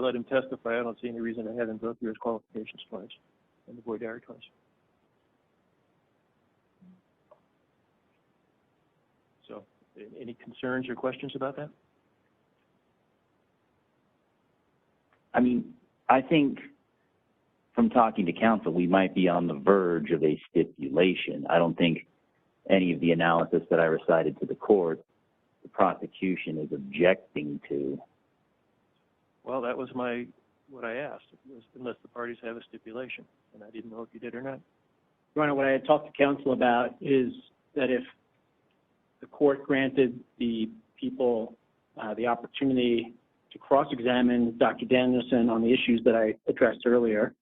let him testify. I don't see any reason to have him go through his qualifications twice and the voir dire twice. So, any concerns or questions about that? I mean, I think from talking to counsel, we might be on the verge of a stipulation. I don't think any of the analysis that I recited to the court, the prosecution is objecting to. Well, that was what I asked, was unless the parties have a stipulation, and I didn't know if you did or not. Your Honor, what I had talked to counsel about is that if the court granted the people the opportunity to cross-examine Dr. Danielson on the issues that I addressed earlier,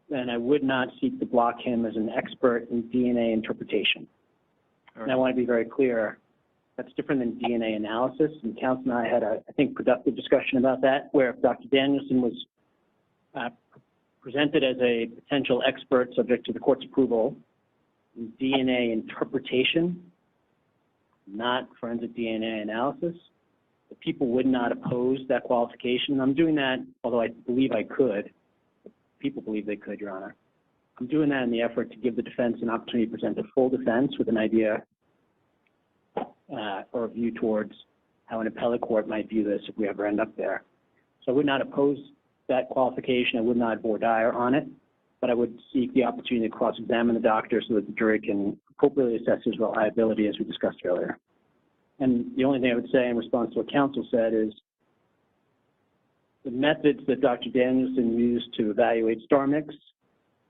then I would not seek to block him as an expert in DNA interpretation. Right. And I want to be very clear, that's different than DNA analysis, and counsel and I had a, I think, productive discussion about that, where if Dr. Danielson was presented as a potential expert subject to the court's approval in DNA interpretation, not forensic DNA analysis, the people would not oppose that qualification. I'm doing that, although I believe I could. People believe they could, Your Honor. I'm doing that in the effort to give the defense an opportunity to present a full defense with an idea or a view towards how an appellate court might view this if we ever end up there. So I would not oppose that qualification. I would not voir dire on it, but I would seek the opportunity to cross-examine the doctor so that the jury can appropriately assess his reliability, as we discussed earlier. And the only thing I would say in response to what counsel said is the methods that Dr. Danielson used to evaluate star mix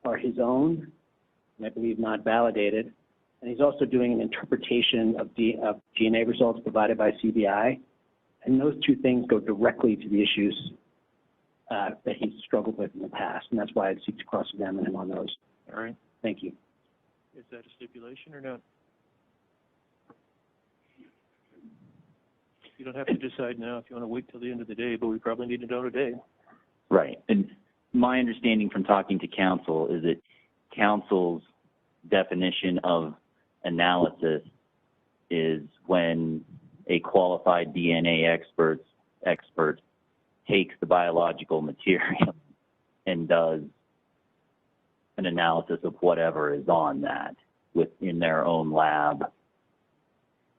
are his own, and I believe not validated. And he's also doing an interpretation of DNA results provided by CBI. And those two things go directly to the issues that he's struggled with in the past. And that's why I'd seek to cross-examine him on those. All right. Thank you. Is that a stipulation or not? You don't have to decide now if you want to wait till the end of the day, but we probably need to know today. Right. And my understanding from talking to counsel is that counsel's definition of analysis is when a qualified DNA expert takes the biological material and does an analysis of whatever is on that within their own lab.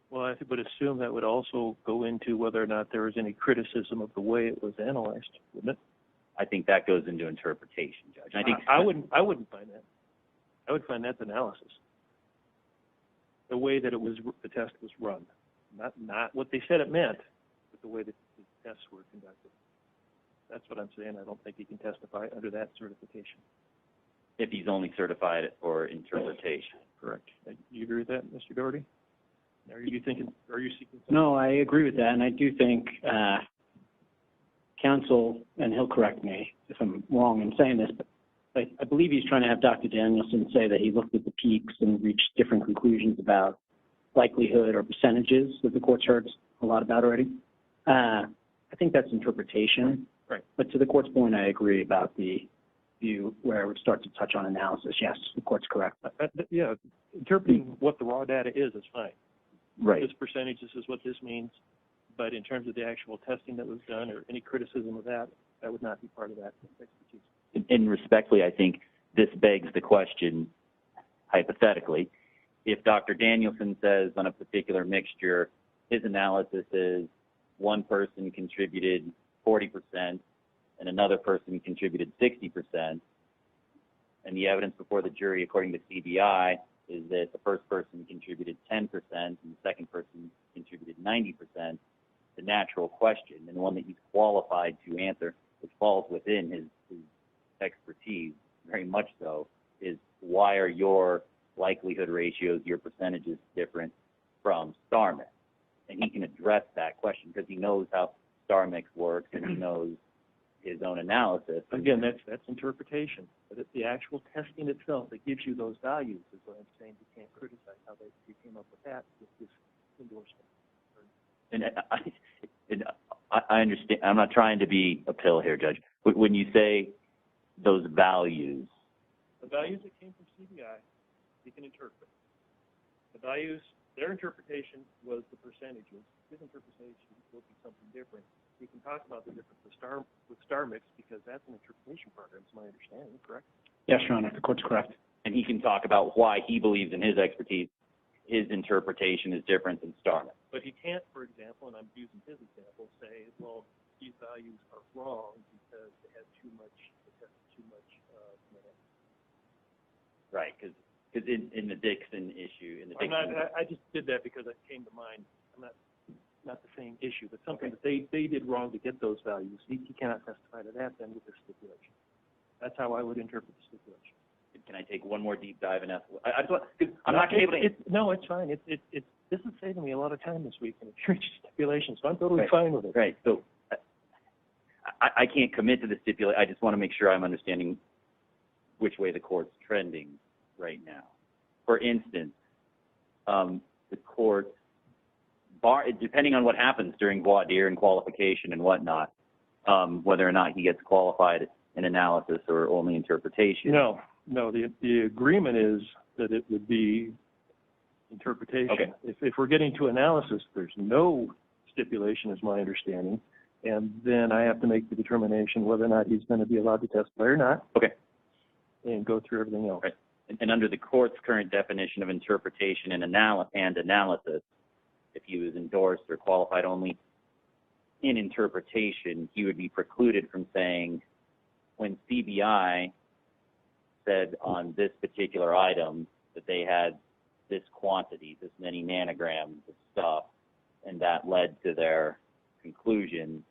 Well, I would assume that would also go into whether or not there was any criticism of the way it was analyzed, wouldn't it? I think that goes into interpretation, Judge. I think I wouldn't find that. I would find that's analysis. The way that the test was run, not what they said it meant, but the way that the tests were conducted. That's what I'm saying. I don't think he can testify under that certification. If he's only certified for interpretation. Correct. Do you agree with that, Mr. Doherty? Are you seeking something? No, I agree with that, and I do think counsel, and he'll correct me if I'm wrong in saying this, but I believe he's trying to have Dr. Danielson say that he looked at the peaks and reached different conclusions about likelihood or percentages that the court's heard a lot about already. I think that's interpretation. Right. But to the court's point, I agree about the view where it would start to touch on analysis. Yes, the court's correct. Yeah, interpreting what the raw data is fine. Right. This percentage, this is what this means. But in terms of the actual testing that was done or any criticism of that, that would not be part of that expertise. And respectfully, I think this begs the question, hypothetically, if Dr. Danielson says on a particular mixture, his analysis is one person contributed 40% and another person contributed 60%, and the evidence before the jury, according to CBI, is that the first person contributed 10% and the second person contributed 90%, the natural question, and the one that he's qualified to answer, which falls within his expertise, very much so, is why are your likelihood ratios, your percentages different from star mix? And he can address that question because he knows how star mix works and he knows his own analysis. Again, that's interpretation. But it's the actual testing itself that gives you those values is what I'm saying. You can't criticize how they came up with that with this endorsement. And I understand. I'm not trying to be a pill here, Judge. When you say those values. The values that came from CBI, you can interpret. The values, their interpretation was the percentages. His interpretation will be something different. You can talk about the difference. The star mix because that's an interpretation program, is my understanding, correct? Yes, Your Honor, the court's correct. And he can talk about why he believes in his expertise, his interpretation is different than star mix. But he can't, for example, and I'm using his example, say, well, these values are wrong because they had too much, Right, because in the Dixon issue, I just did that because it came to mind. I'm not the same issue, but something that they did wrong to get those values. He cannot testify to that then with the stipulation. That's how I would interpret the stipulation. Can I take one more deep dive and ask? I just want, cause I'm not going to be able to. No, it's fine. This is saving me a lot of time this week in a stipulation, so I'm totally fine with it. Right. So I can't commit to the stipulation. I just want to make sure I'm understanding which way the court's trending right now. For instance, the court, depending on what happens during voir dire and qualification and whatnot, whether or not he gets qualified in analysis or only interpretation. No, the agreement is that it would be interpretation. Okay. If we're getting to analysis, there's no stipulation, is my understanding, and then I have to make the determination whether or not he's going to be allowed to testify or not. Okay. And go through everything else. Right. And under the court's current definition of interpretation and analysis, if he was endorsed or qualified only in interpretation, he would be precluded from saying, when CBI said on this particular item that they had this quantity, this many nanograms of stuff, and that led to their conclusion,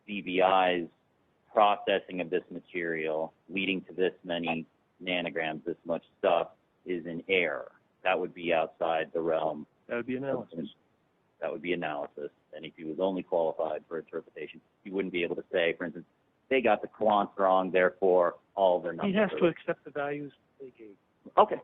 CBI's processing of this material leading to this many nanograms, this much stuff, is in error. That would be outside the realm. That would be analysis. That would be analysis. And if he was only qualified for interpretation, he wouldn't be able to say, for instance, they got the quants wrong, therefore all their numbers. He has to accept the values they gave. Okay.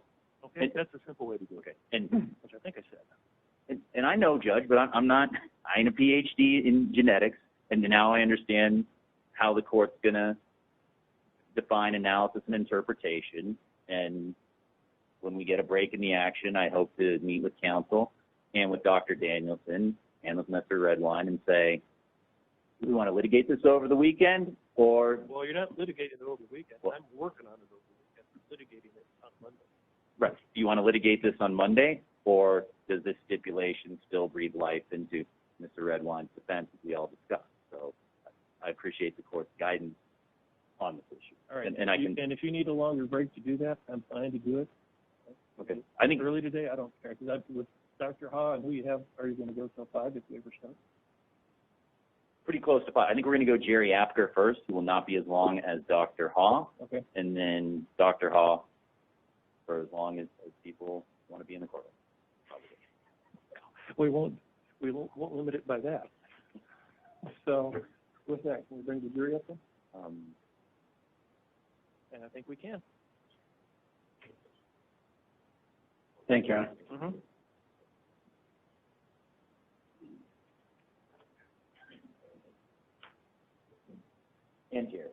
Okay, that's a simple way to do it. Okay. And which I think I said. And I know, Judge, but I'm not. I ain't a PhD in genetics, and now I understand how the court's gonna define analysis and interpretation. And when we get a break in the action, I hope to meet with counsel and with Dr. Danielson and with Mr. Redwine and say, do we want to litigate this over the weekend, or? Well, you're not litigating it over the weekend. Well, I'm working on it over the weekend. I'm litigating it on Monday. Right. Do you want to litigate this on Monday, or does this stipulation still breathe life into Mr. Redwine's defense, as we all discussed? So I appreciate the court's guidance on this issue. All right. And if you need a longer break to do that, I'm fine to do it. Okay. I think early today, I don't care, because with Dr. Ha and who you have, are you going to go till 5 if we ever start? pretty close to 5. I think we're going to go Jerry Apker first, who will not be as long as Dr. Ha. Okay. And then Dr. Ha for as long as people want to be in the courtroom. We won't limit it by that. So with that, can we bring the jury up then? And I think we can. Thank you, Your Honor. Mm-hmm. And Jerry.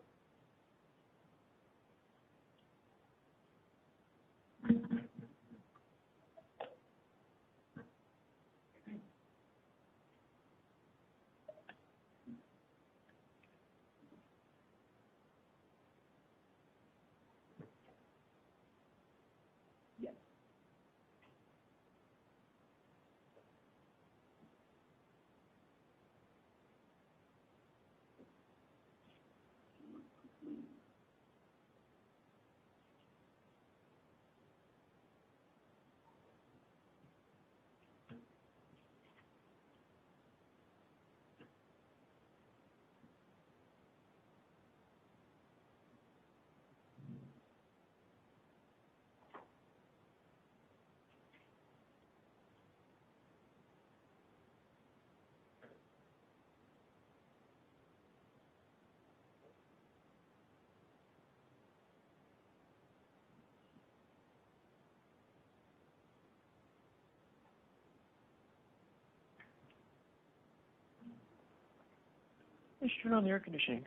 Let's turn on the air conditioning.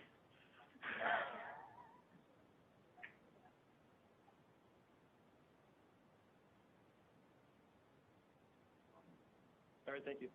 All right, thank you.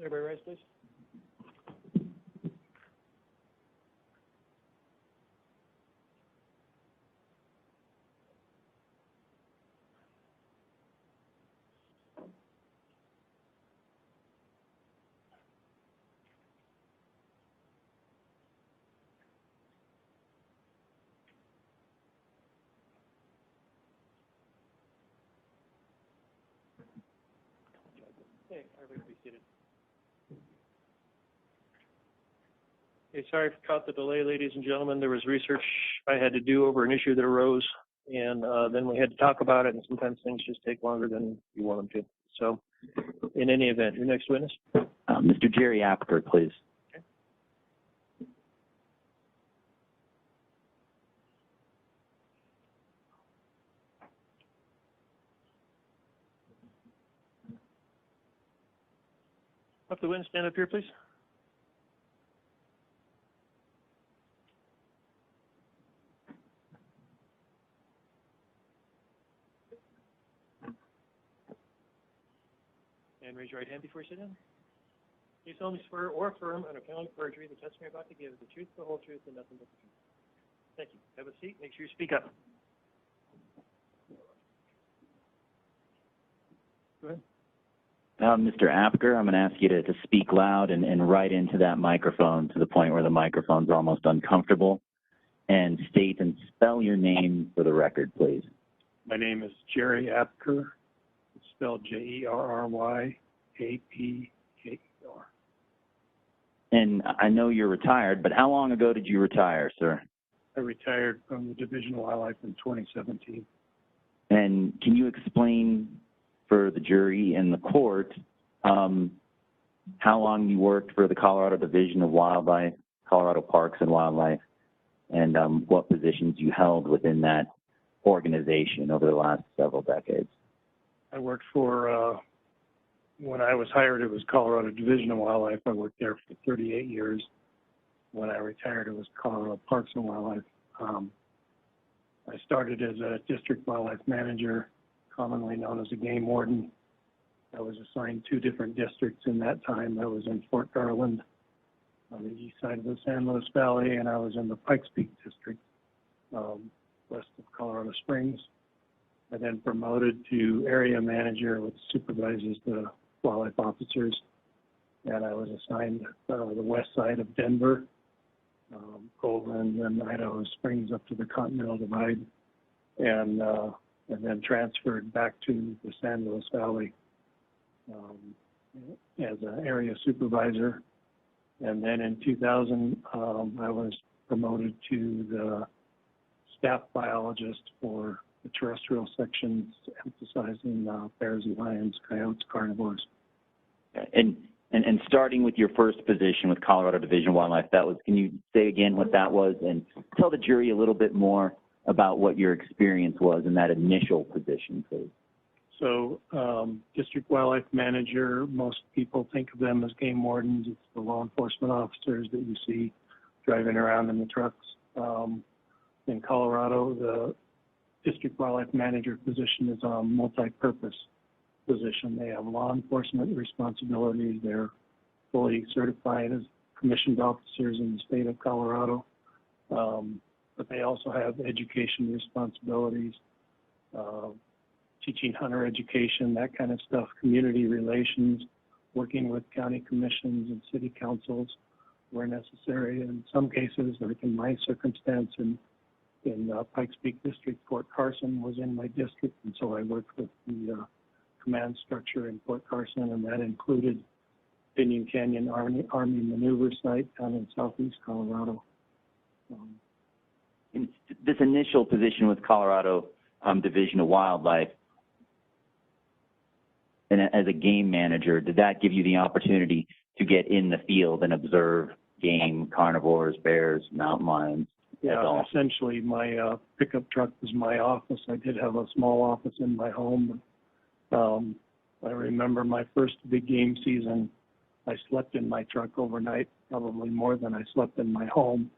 Everybody rise, please. Okay, everybody be seated. Okay, sorry for the delay, ladies and gentlemen. There was research I had to do over an issue that arose, and then we had to talk about it, and sometimes things just take longer than you want them to. So, in any event, your next witness? Mr. Jerry Apker, please. Okay. Up the witness, stand up here, please. And raise your right hand before you sit down. You solemnly swear or affirm under penalty of perjury the testimony you're about to give is the truth, the whole truth, and nothing but the truth. Thank you. Have a seat. Make sure you speak up. Go ahead. Mr. Apker, I'm going to ask you to speak loud and right into that microphone to the point where the microphone's almost uncomfortable. And state and spell your name for the record, please. My name is Jerry Apker. It's spelled Jerryapker. And I know you're retired, but how long ago did you retire, sir? I retired from the Division of Wildlife in 2017. And can you explain for the jury and the court how long you worked for the Colorado Division of Wildlife, Colorado Parks and Wildlife, and what positions you held within that organization over the last several decades? I worked for, when I was hired, it was Colorado Division of Wildlife. I worked there for 38 years. When I retired, it was Colorado Parks and Wildlife. I started as a district wildlife manager, commonly known as a game warden. I was assigned 2 different districts in that time. I was in Fort Garland on the east side of the San Luis Valley, and I was in the Pikes Peak district, west of Colorado Springs. I then promoted to area manager, which supervises the wildlife officers, and I was assigned the west side of Denver, Goldland and Idaho Springs up to the Continental Divide, and then transferred back to the San Luis Valley as an area supervisor. And then in 2000, I was promoted to the staff biologist for the terrestrial sections, emphasizing bears and lions, coyotes, carnivores. And starting with your first position with Colorado Division of Wildlife, that was, can you say again what that was and tell the jury a little bit more about what your experience was in that initial position, please? So, district wildlife manager, most people think of them as game wardens. It's the law enforcement officers that you see driving around in the trucks. In Colorado, the district wildlife manager position is a multi-purpose position. They have law enforcement responsibilities. They're fully certified as commissioned officers in the state of Colorado. But they also have education responsibilities, teaching hunter education, that kind of stuff, community relations, working with county commissions and city councils where necessary. In some cases, like in my circumstance in Pikes Peak District, Fort Carson was in my district, and so I worked with the command structure in Fort Carson, and that included Pinyon Canyon Army Maneuver Site down in southeast Colorado. In this initial position with Colorado Division of Wildlife, and as a game manager, did that give you the opportunity to get in the field and observe game, carnivores, bears, mountain lions? Yeah, essentially my pickup truck was my office. I did have a small office in my home. I remember my first big game season, I slept in my truck overnight, probably more than I slept in my home,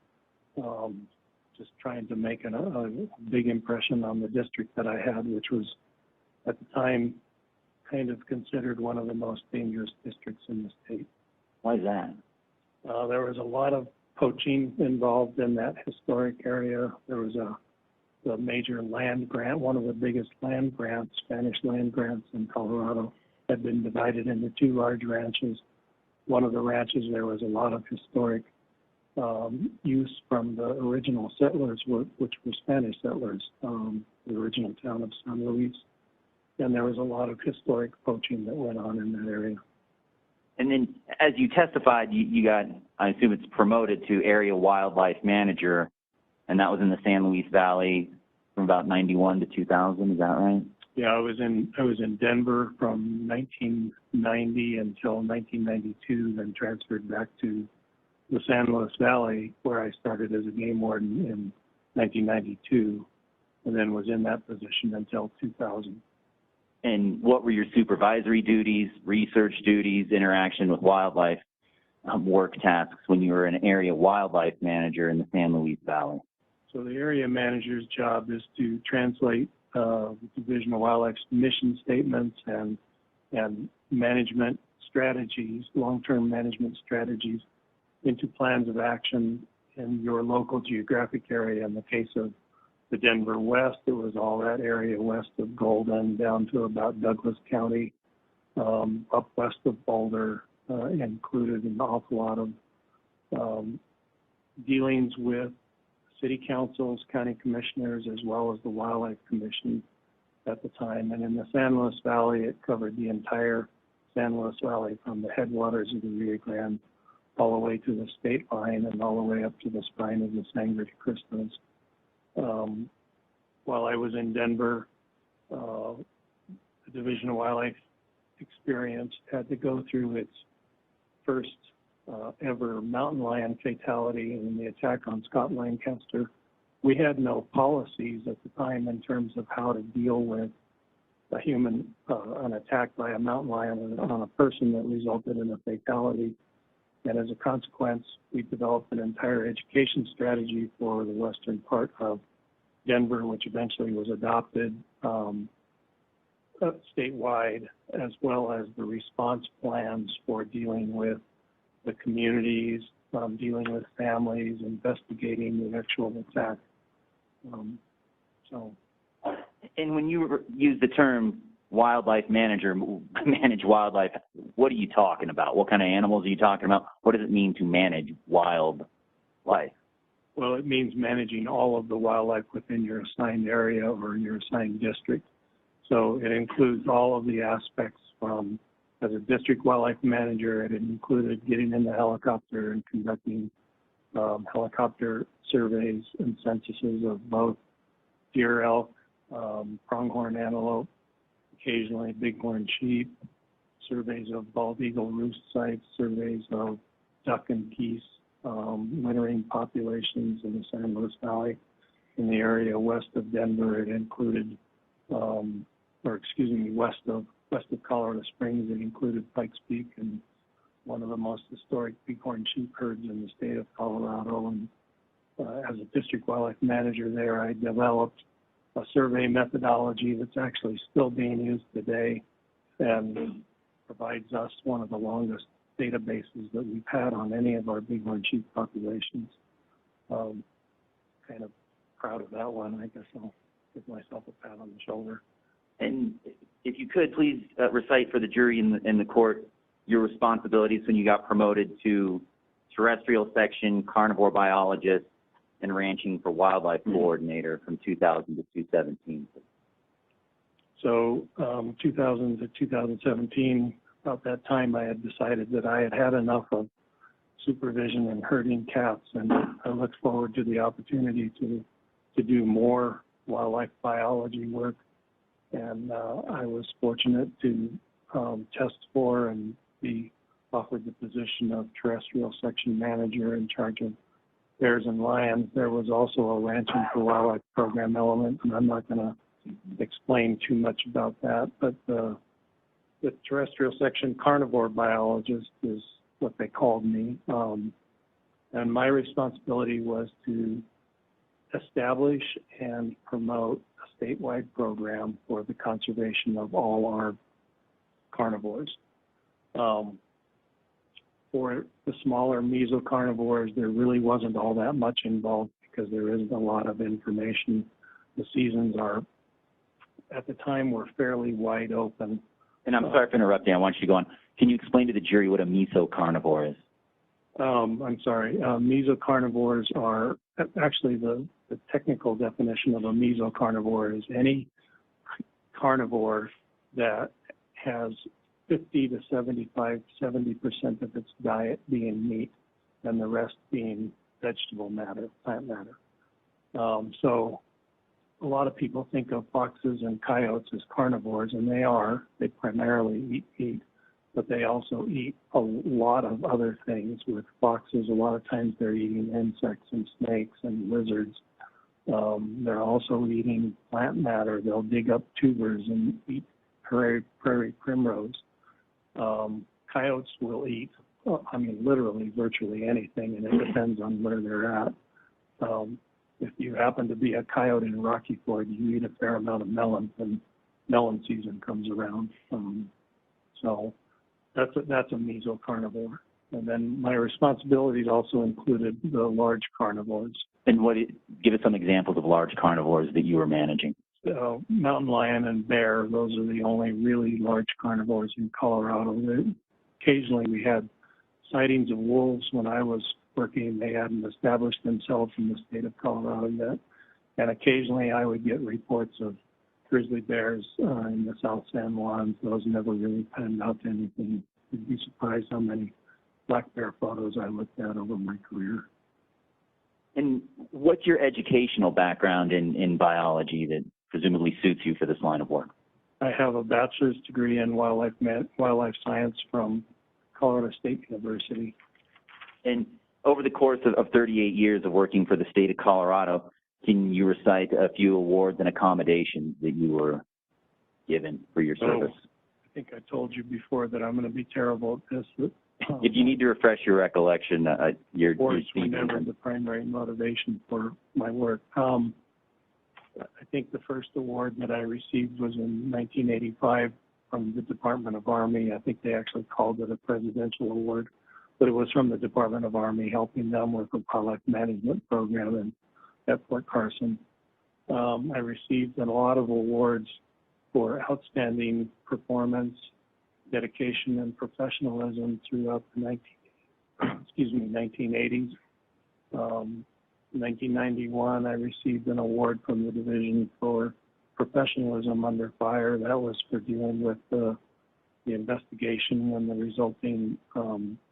just trying to make a big impression on the district that I had, which was at the time kind of considered one of the most dangerous districts in the state. Why is that? There was a lot of poaching involved in that historic area. There was a major land grant, one of the biggest land grants, Spanish land grants in Colorado, had been divided into two large ranches. One of the ranches, there was a lot of historic use from the original settlers, which were Spanish settlers, the original town of San Luis. And there was a lot of historic poaching that went on in that area. And then, as you testified, you got, I assume it's promoted to area wildlife manager, and that was in the San Luis Valley from about 91 to 2000, is that right? Yeah, I was in Denver from 1990 until 1992, then transferred back to the San Luis Valley, where I started as a game warden in 1992, and then was in that position until 2000. And what were your supervisory duties, research duties, interaction with wildlife, work tasks when you were an area wildlife manager in the San Luis Valley? So the area manager's job is to translate the Division of Wildlife's mission statements and management strategies, long-term management strategies, into plans of action in your local geographic area. In the case of the Denver West, it was all that area west of Golden down to about Douglas County, up west of Boulder, included an awful lot of dealings with city councils, county commissioners, as well as the Wildlife Commission at the time. And in the San Luis Valley, it covered the entire San Luis Valley from the headwaters of the Rio Grande all the way to the state line and all the way up to the spine of the Sangre de Cristos. While I was in Denver, the Division of Wildlife experience had to go through its first ever mountain lion fatality in the attack on Scott Lancaster. We had no policies at the time in terms of how to deal with an attack by a mountain lion on a person that resulted in a fatality. And as a consequence, we developed an entire education strategy for the western part of Denver, which eventually was adopted statewide, as well as the response plans for dealing with the communities, dealing with families, investigating the actual attack. And when you use the term wildlife manager, manage wildlife, what are you talking about? What kind of animals are you talking about? What does it mean to manage wildlife? Well, it means managing all of the wildlife within your assigned area or your assigned district. So it includes all of the aspects from, as a district wildlife manager, it included getting in the helicopter and conducting helicopter surveys and censuses of both deer, elk, pronghorn antelope, occasionally bighorn sheep, surveys of bald eagle roost sites, surveys of duck and geese, wintering populations in the San Luis Valley. In the area west of Denver, it included, west of Colorado Springs, it included Pikes Peak and one of the most historic bighorn sheep herds in the state of Colorado. And as a district wildlife manager there, I developed a survey methodology that's actually still being used today and provides us one of the longest databases that we've had on any of our bighorn sheep populations. Kind of proud of that one. I guess I'll give myself a pat on the shoulder. And if you could, please recite for the jury in the court your responsibilities when you got promoted to terrestrial section, carnivore biologist, and ranching for wildlife coordinator from 2000 to 2017. So 2000 to 2017, about that time, I had decided that I had had enough of supervision and herding cats, and I looked forward to the opportunity to do more wildlife biology work. And I was fortunate to test for and be offered the position of terrestrial section manager in charge of bears and lions. There was also a ranching for wildlife program element, and I'm not going to explain too much about that, but the terrestrial section carnivore biologist is what they called me. And my responsibility was to establish and promote a statewide program for the conservation of all our carnivores. for the smaller mesocarnivores, there really wasn't all that much involved because there isn't a lot of information. The seasons at the time, were fairly wide open. And I'm sorry for interrupting. I want you to go on. Can you explain to the jury what a mesocarnivore is? I'm sorry. Mesocarnivores are actually the technical definition of a mesocarnivore is any carnivore that has 50 to 70% of its diet being meat and the rest being vegetable matter, plant matter. So a lot of people think of foxes and coyotes as carnivores, and they are. They primarily eat meat, but they also eat a lot of other things. With foxes, a lot of times they're eating insects and snakes and lizards. They're also eating plant matter. They'll dig up tubers and eat prairie primrose. Coyotes will eat, literally virtually anything, and it depends on where they're at. If you happen to be a coyote in Rocky Ford, you eat a fair amount of melons, and melon season comes around. So that's a mesocarnivore. And then my responsibilities also included the large carnivores. And give us some examples of large carnivores that you were managing. Mountain lion and bear, those are the only really large carnivores in Colorado. Occasionally we had sightings of wolves when I was working. They hadn't established themselves in the state of Colorado yet. And occasionally I would get reports of grizzly bears in the South San Juans. Those never really panned out to anything. You'd be surprised how many black bear photos I looked at over my career. And what's your educational background in biology that presumably suits you for this line of work? I have a bachelor's degree in wildlife science from Colorado State University. And over the course of 38 years of working for the state of Colorado, can you recite a few awards and accommodations that you were given for your service? I think I told you before that I'm going to be terrible at this. If you need to refresh your recollection, you're speaking. Never the primary motivation for my work. I think the first award that I received was in 1985 from the Department of Army. I think they actually called it a presidential award, but it was from the Department of Army, helping them with a wildlife management program at Fort Carson. I received a lot of awards for outstanding performance, dedication, and professionalism throughout the 1980s. 1991, I received an award from the Division for Professionalism Under Fire. That was for dealing with the investigation and the resulting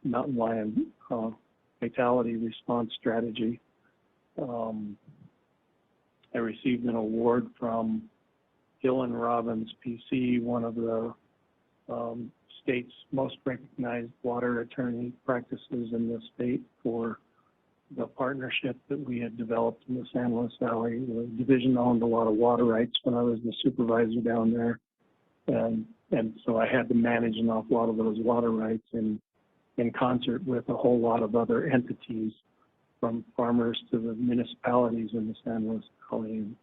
mountain lion fatality response strategy. I received an award from Dylan Robbins, PC, one of the state's most recognized water attorney practices in the state, for the partnership that we had developed in the San Luis Valley. The division owned a lot of water rights when I was the supervisor down there, and so I had to manage an awful lot of those water rights in concert with a whole lot of other entities, from farmers to the municipalities in the San Luis Valley.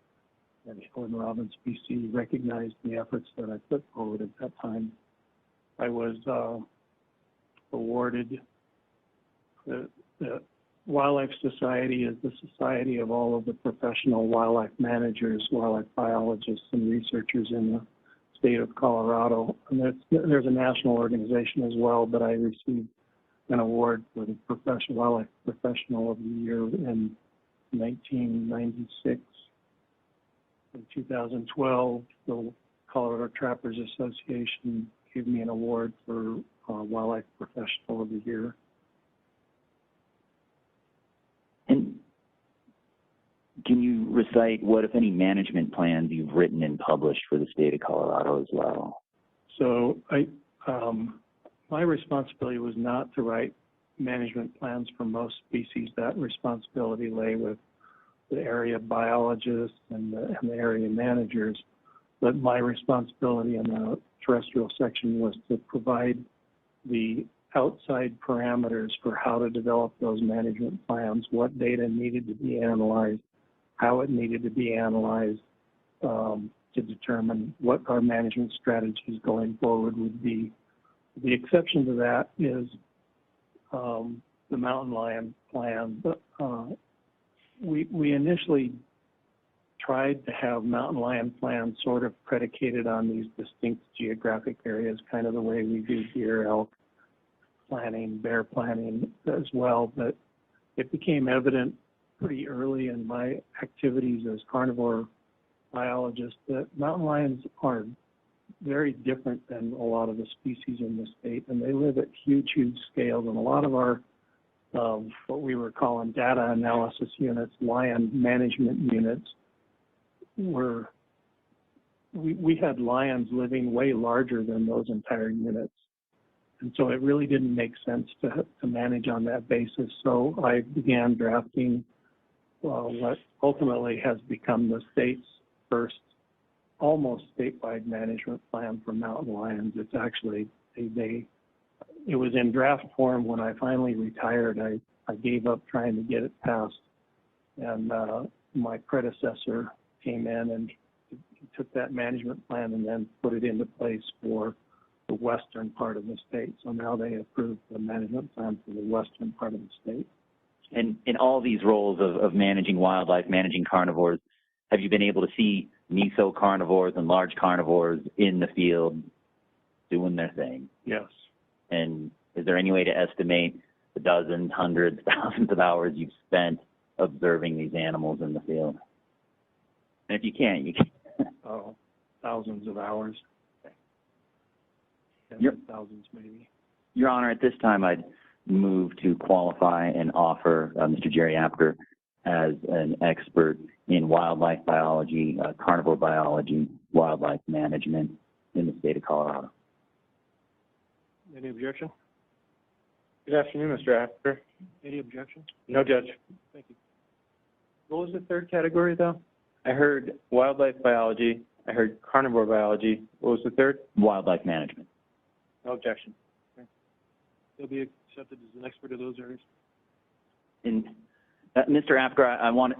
And Dylan Robbins, BC, recognized the efforts that I put forward at that time. I was awarded the Wildlife Society is the society of all of the professional wildlife managers, wildlife biologists, and researchers in the state of Colorado. And there's a national organization as well, but I received an award for the Wildlife Professional of the Year in 1996. In 2012, the Colorado Trappers Association gave me an award for Wildlife Professional of the Year. And can you recite what, if any, management plans you've written and published for the state of Colorado as well? So my responsibility was not to write management plans for most species. That responsibility lay with the area biologists and the area managers. But my responsibility in the terrestrial section was to provide the outside parameters for how to develop those management plans, what data needed to be analyzed, how it needed to be analyzed, to determine what our management strategies going forward would be. The exception to that is the mountain lion plan. We initially tried to have mountain lion plans sort of predicated on these distinct geographic areas, kind of the way we do deer, elk planning, bear planning as well. But it became evident pretty early in my activities as carnivore biologist that mountain lions are very different than a lot of the species in the state, and they live at huge, huge scales. And a lot of our what we were calling data analysis units, lion management units, we had lions living way larger than those entire units. And so it really didn't make sense to manage on that basis. So I began drafting what ultimately has become the state's first almost statewide management plan for mountain lions. It's actually, it was in draft form when I finally retired. I gave up trying to get it passed. And my predecessor came in and he took that management plan and then put it into place for the western part of the state. So now they approved the management plan for the western part of the state. And in all these roles of managing wildlife, managing carnivores, have you been able to see meso carnivores and large carnivores in the field doing their thing? Yes. And is there any way to estimate the dozens, hundreds, thousands of hours you've spent observing these animals in the field? And if you can't, you can. Oh, thousands of hours. Thousands maybe. Your Honor, at this time I'd move to qualify and offer Mr. Jerry Apker as an expert in wildlife biology, carnivore biology, wildlife management in the state of Colorado. Any objection? Good afternoon, Mr. Apker. Any objection? No, Judge. Thank you. What was the third category, though? I heard wildlife biology. I heard carnivore biology. What was the third? Wildlife management. No objection. Okay. He'll be accepted as an expert in those areas. And Mr. Apker, I want to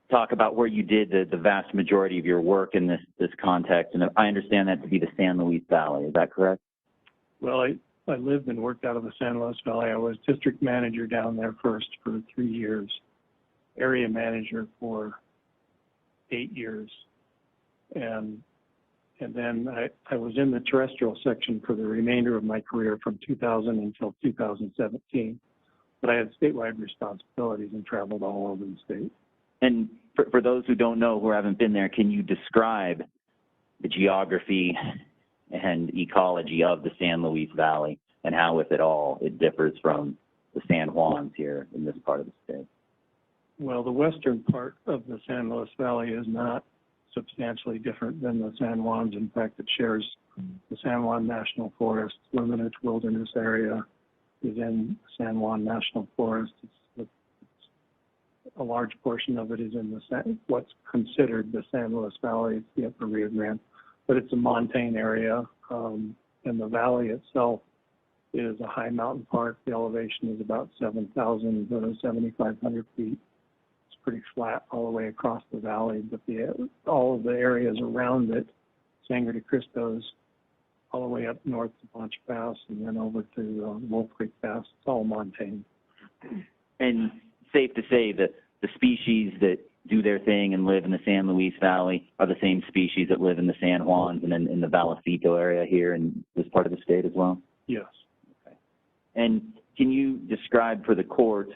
talk about where you did the vast majority of your work in this context, and I understand that to be the San Luis Valley. Is that correct? Well, I lived and worked out of the San Luis Valley. I was district manager down there first for 3 years, area manager for 8 years, and then I was in the terrestrial section for the remainder of my career from 2000 until 2017. But I had statewide responsibilities and traveled all over the state. And for those who don't know, who haven't been there, can you describe the geography and ecology of the San Luis Valley and how, if at all, it differs from the San Juans here in this part of the state? Well, the western part of the San Luis Valley is not substantially different than the San Juans. In fact, it shares the San Juan National Forest. Limited Wilderness Area is in San Juan National Forest. A large portion of it is in what's considered the San Luis Valley. It's the upper Rio Grande, but it's a montane area, and the valley itself is a high mountain park. The elevation is about 7,000 to 7,500 feet. It's pretty flat all the way across the valley, but all of the areas around it, Sangre de Cristos, all the way up north to Poncha Pass and then over to Wolf Creek Pass. It's all montane. And safe to say that the species that do their thing and live in the San Luis Valley are the same species that live in the San Juans and in the Vallecito area here in this part of the state as well? Yes. Okay. And can you describe for the court,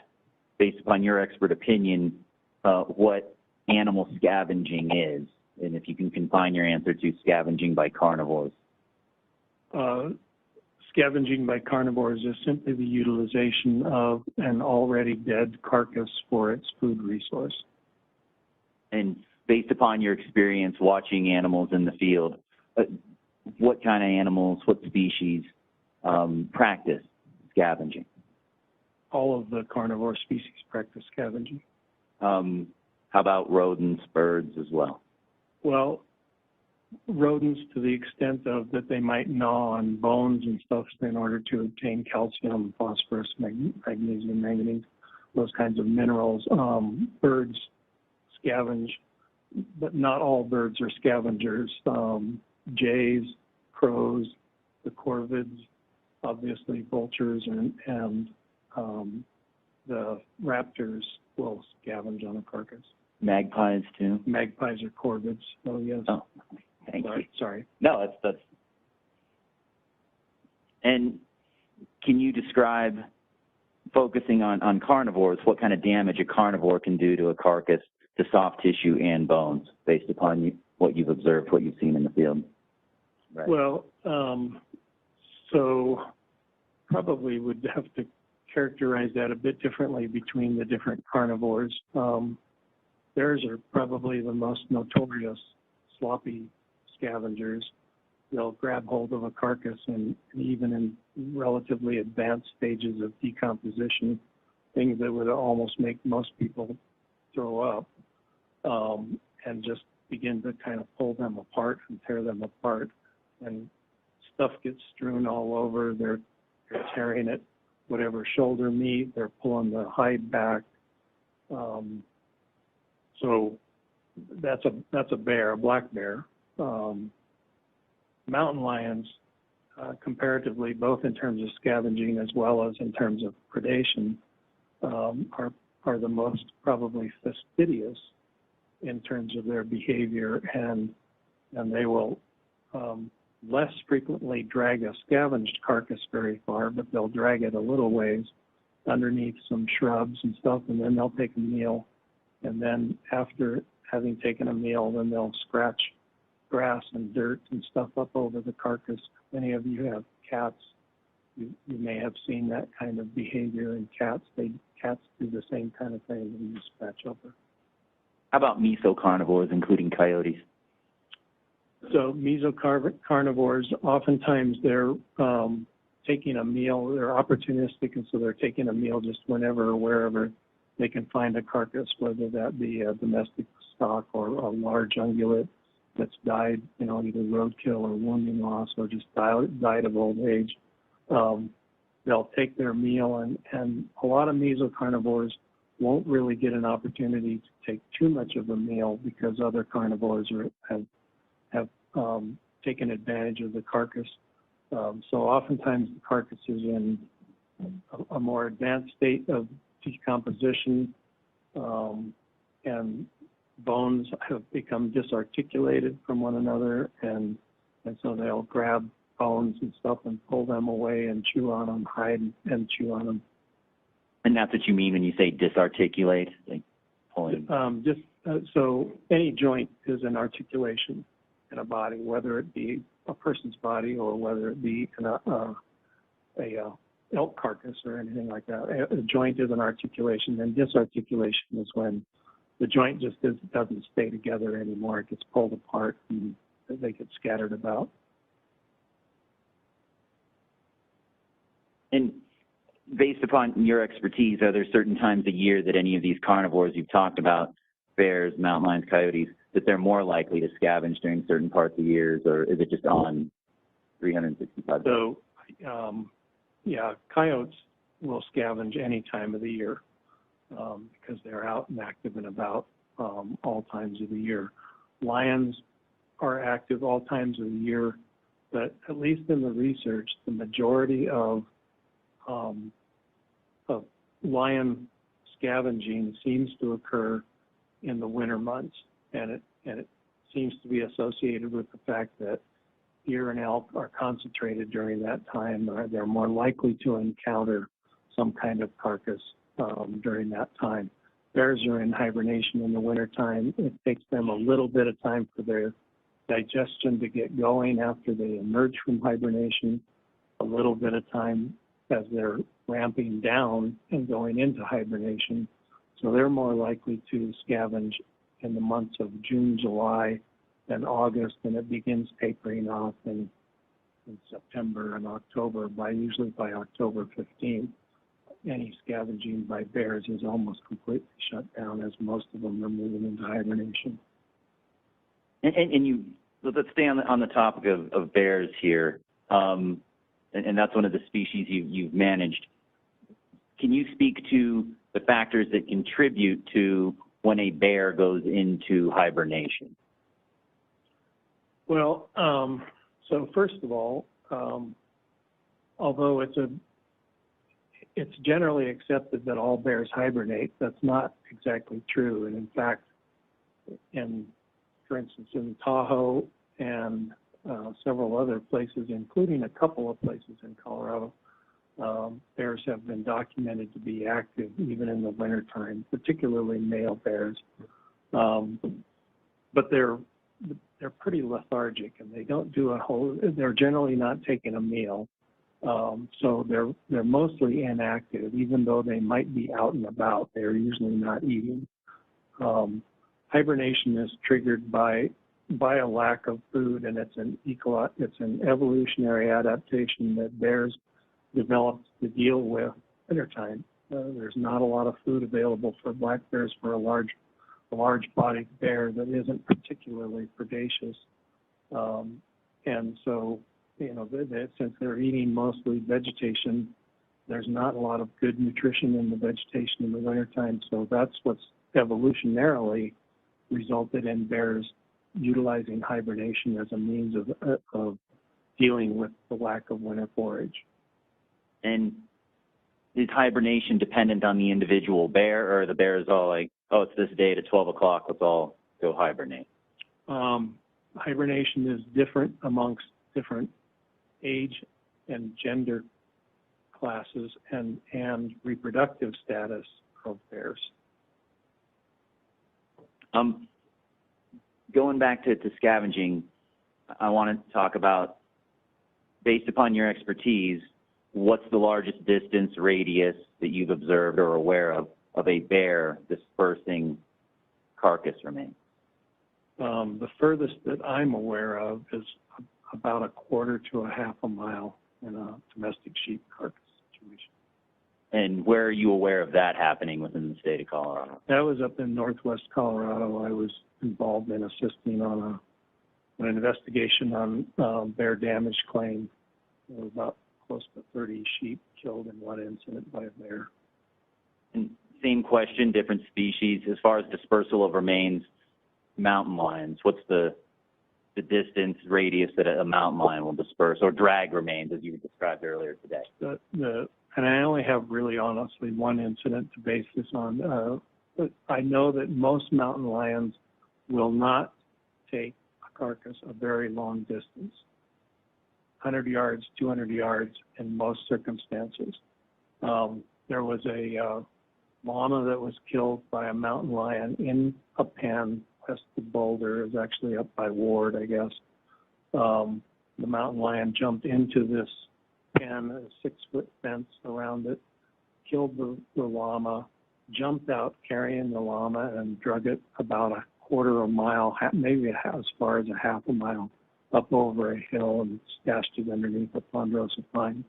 based upon your expert opinion, what animal scavenging is? And if you can confine your answer to scavenging by carnivores. Scavenging by carnivores is simply the utilization of an already dead carcass for its food resource. And based upon your experience watching animals in the field, what kind of animals, what species practice scavenging? All of the carnivore species practice scavenging. How about rodents, birds as well? Well, rodents to the extent of that they might gnaw on bones and stuff in order to obtain calcium, phosphorus, magnesium, manganese, those kinds of minerals. Birds scavenge, but not all birds are scavengers. Jays, crows, the corvids, obviously vultures and the raptors will scavenge on a carcass. Magpies too? Magpies are corvids, so yes. Oh, thank you. Sorry. No, that's. And can you describe, focusing on carnivores, what kind of damage a carnivore can do to a carcass, to soft tissue and bones, based upon what you've observed, what you've seen in the field? Right. Well, so probably would have to characterize that a bit differently between the different carnivores. Bears are probably the most notorious sloppy scavengers. They'll grab hold of a carcass, and even in relatively advanced stages of decomposition, things that would almost make most people throw up, and just begin to kind of pull them apart and tear them apart. And stuff gets strewn all over. They're tearing it, whatever shoulder meat, they're pulling the hide back. So that's a bear, a black bear. Mountain lions, comparatively, both in terms of scavenging as well as in terms of predation, are the most probably fastidious in terms of their behavior, and they will less frequently drag a scavenged carcass very far, but they'll drag it a little ways underneath some shrubs and stuff, and then they'll take a meal, and then after having taken a meal, then they'll scratch grass and dirt and stuff up over the carcass. Many of you have cats. You may have seen that kind of behavior in cats. Cats do the same kind of thing when you scratch over. How about mesocarnivores, including coyotes? So mesocarnivores, oftentimes they're taking a meal. They're opportunistic, and so they're taking a meal just whenever or wherever they can find a carcass, whether that be a domestic stock or a large ungulate that's died, either roadkill or wounding loss or just died of old age. They'll take their meal, and a lot of mesocarnivores won't really get an opportunity to take too much of a meal because other carnivores have taken advantage of the carcass. So oftentimes the carcass is in a more advanced state of decomposition, and bones have become disarticulated from one another, and so they'll grab bones and stuff and pull them away and chew on them, hide and chew on them. And that's what you mean when you say disarticulate, like pulling? So any joint is an articulation in a body, whether it be a person's body or whether it be a elk carcass or anything like that. A joint is an articulation, and disarticulation is when the joint just doesn't stay together anymore. It gets pulled apart and they get scattered about. And based upon your expertise, are there certain times a year that any of these carnivores you've talked about, bears, mountain lions, coyotes, that they're more likely to scavenge during certain parts of years, or is it just on 365 days? So, coyotes will scavenge any time of the year because they're out and active and about all times of the year. Lions are active all times of the year, but at least in the research, the majority of lion scavenging seems to occur in the winter months, and it seems to be associated with the fact that deer and elk are concentrated during that time. They're more likely to encounter some kind of carcass during that time. Bears are in hibernation in the wintertime. It takes them a little bit of time for their digestion to get going after they emerge from hibernation, a little bit of time as they're ramping down and going into hibernation. So they're more likely to scavenge in the months of June, July, and August, and it begins tapering off in September and October. Usually by October 15th, any scavenging by bears is almost completely shut down, as most of them are moving into hibernation. And you, let's stay on the topic of bears here, and that's one of the species you've managed. Can you speak to the factors that contribute to when a bear goes into hibernation? Well, so first of all, although it's generally accepted that all bears hibernate. That's not exactly true. And in fact, for instance, in Tahoe and several other places, including a couple of places in Colorado, bears have been documented to be active even in the wintertime, particularly male bears. But they're pretty lethargic, and they don't do they're generally not taking a meal. So they're mostly inactive, even though they might be out and about. They're usually not eating. Hibernation is triggered by a lack of food, and it's an evolutionary adaptation that bears developed to deal with wintertime. There's not a lot of food available for black bears for a large-bodied bear that isn't particularly predaceous, and so since they're eating mostly vegetation, there's not a lot of good nutrition in the vegetation in the wintertime. So that's what's evolutionarily resulted in bears utilizing hibernation as a means of dealing with the lack of winter forage. And is hibernation dependent on the individual bear, or the bear is all like, oh, it's this date at 12 o'clock, let's all go hibernate? Hibernation is different amongst different age and gender classes and reproductive status of bears. Going back to scavenging, I want to talk about, based upon your expertise, what's the largest distance radius that you've observed or aware of a bear dispersing carcass remains? The furthest that I'm aware of is about a quarter to a half a mile in a domestic sheep carcass situation. And where are you aware of that happening within the state of Colorado? That was up in northwest Colorado. I was involved in assisting on an investigation on bear damage claim. There were about close to 30 sheep killed in one incident by a bear. And same question, different species. As far as dispersal of remains, mountain lions, what's the distance radius that a mountain lion will disperse, or drag remains, as you described earlier today? And I only have really honestly one incident to base this on. But I know that most mountain lions will not take a carcass a very long distance, 100 yards, 200 yards in most circumstances. There was a llama that was killed by a mountain lion in a pen west of Boulder. It was actually up by Ward, I guess. The mountain lion jumped into this pen, a 6-foot fence around it, killed the llama, jumped out carrying the llama, and drug it about a quarter of a mile, maybe as far as a half a mile, up over a hill and stashed it underneath a ponderosa pine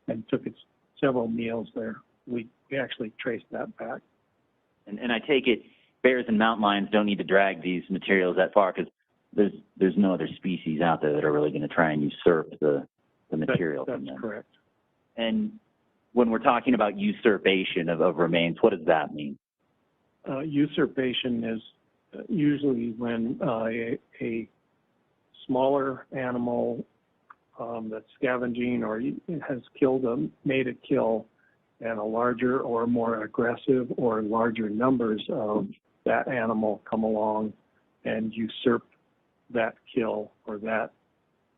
and took it several meals there. We actually traced that back. And I take it bears and mountain lions don't need to drag these materials that far because there's no other species out there that are really going to try and usurp the material from them. That's correct. And when we're talking about usurpation of remains, what does that mean? Usurpation is usually when a smaller animal that's scavenging or has made a kill, and a larger or more aggressive or larger numbers of that animal come along and usurp that kill or that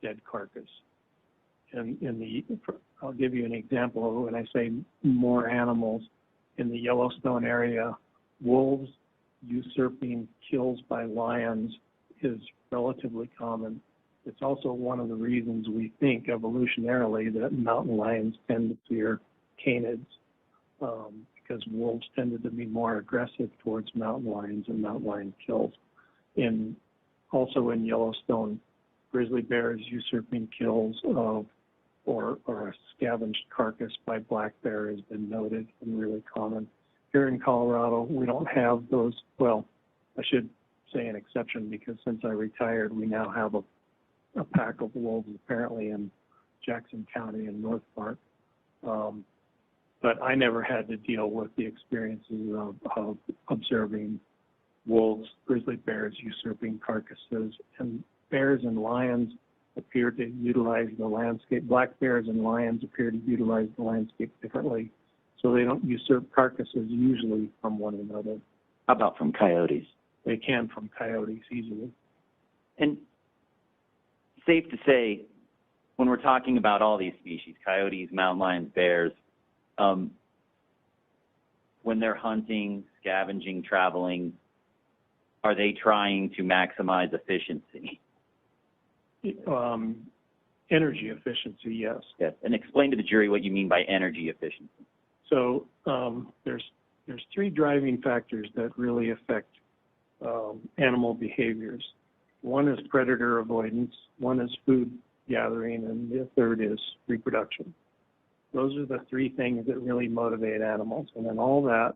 dead carcass. I'll give you an example of when I say more animals. In the Yellowstone area, wolves usurping kills by lions is relatively common. It's also one of the reasons we think evolutionarily that mountain lions tend to fear canids, because wolves tended to be more aggressive towards mountain lions and mountain lion kills. Also in Yellowstone, grizzly bears usurping kills of or a scavenged carcass by black bear has been noted and really common. Here in Colorado, we don't have those. Well, I should say an exception, because since I retired, we now have a pack of wolves apparently in Jackson County in North Park. But I never had to deal with the experiences of observing wolves, grizzly bears usurping carcasses, and bears and lions appear to utilize the landscape. Black bears and lions appear to utilize the landscape differently. So they don't usurp carcasses usually from one another. How about from coyotes? They can from coyotes easily. And safe to say, when we're talking about all these species, coyotes, mountain lions, bears, when they're hunting, scavenging, traveling, are they trying to maximize efficiency? Energy efficiency, yes. Yes. And explain to the jury what you mean by energy efficiency. So there's three driving factors that really affect animal behaviors. One is predator avoidance, one is food gathering, and the third is reproduction. Those are the three things that really motivate animals. And then all that,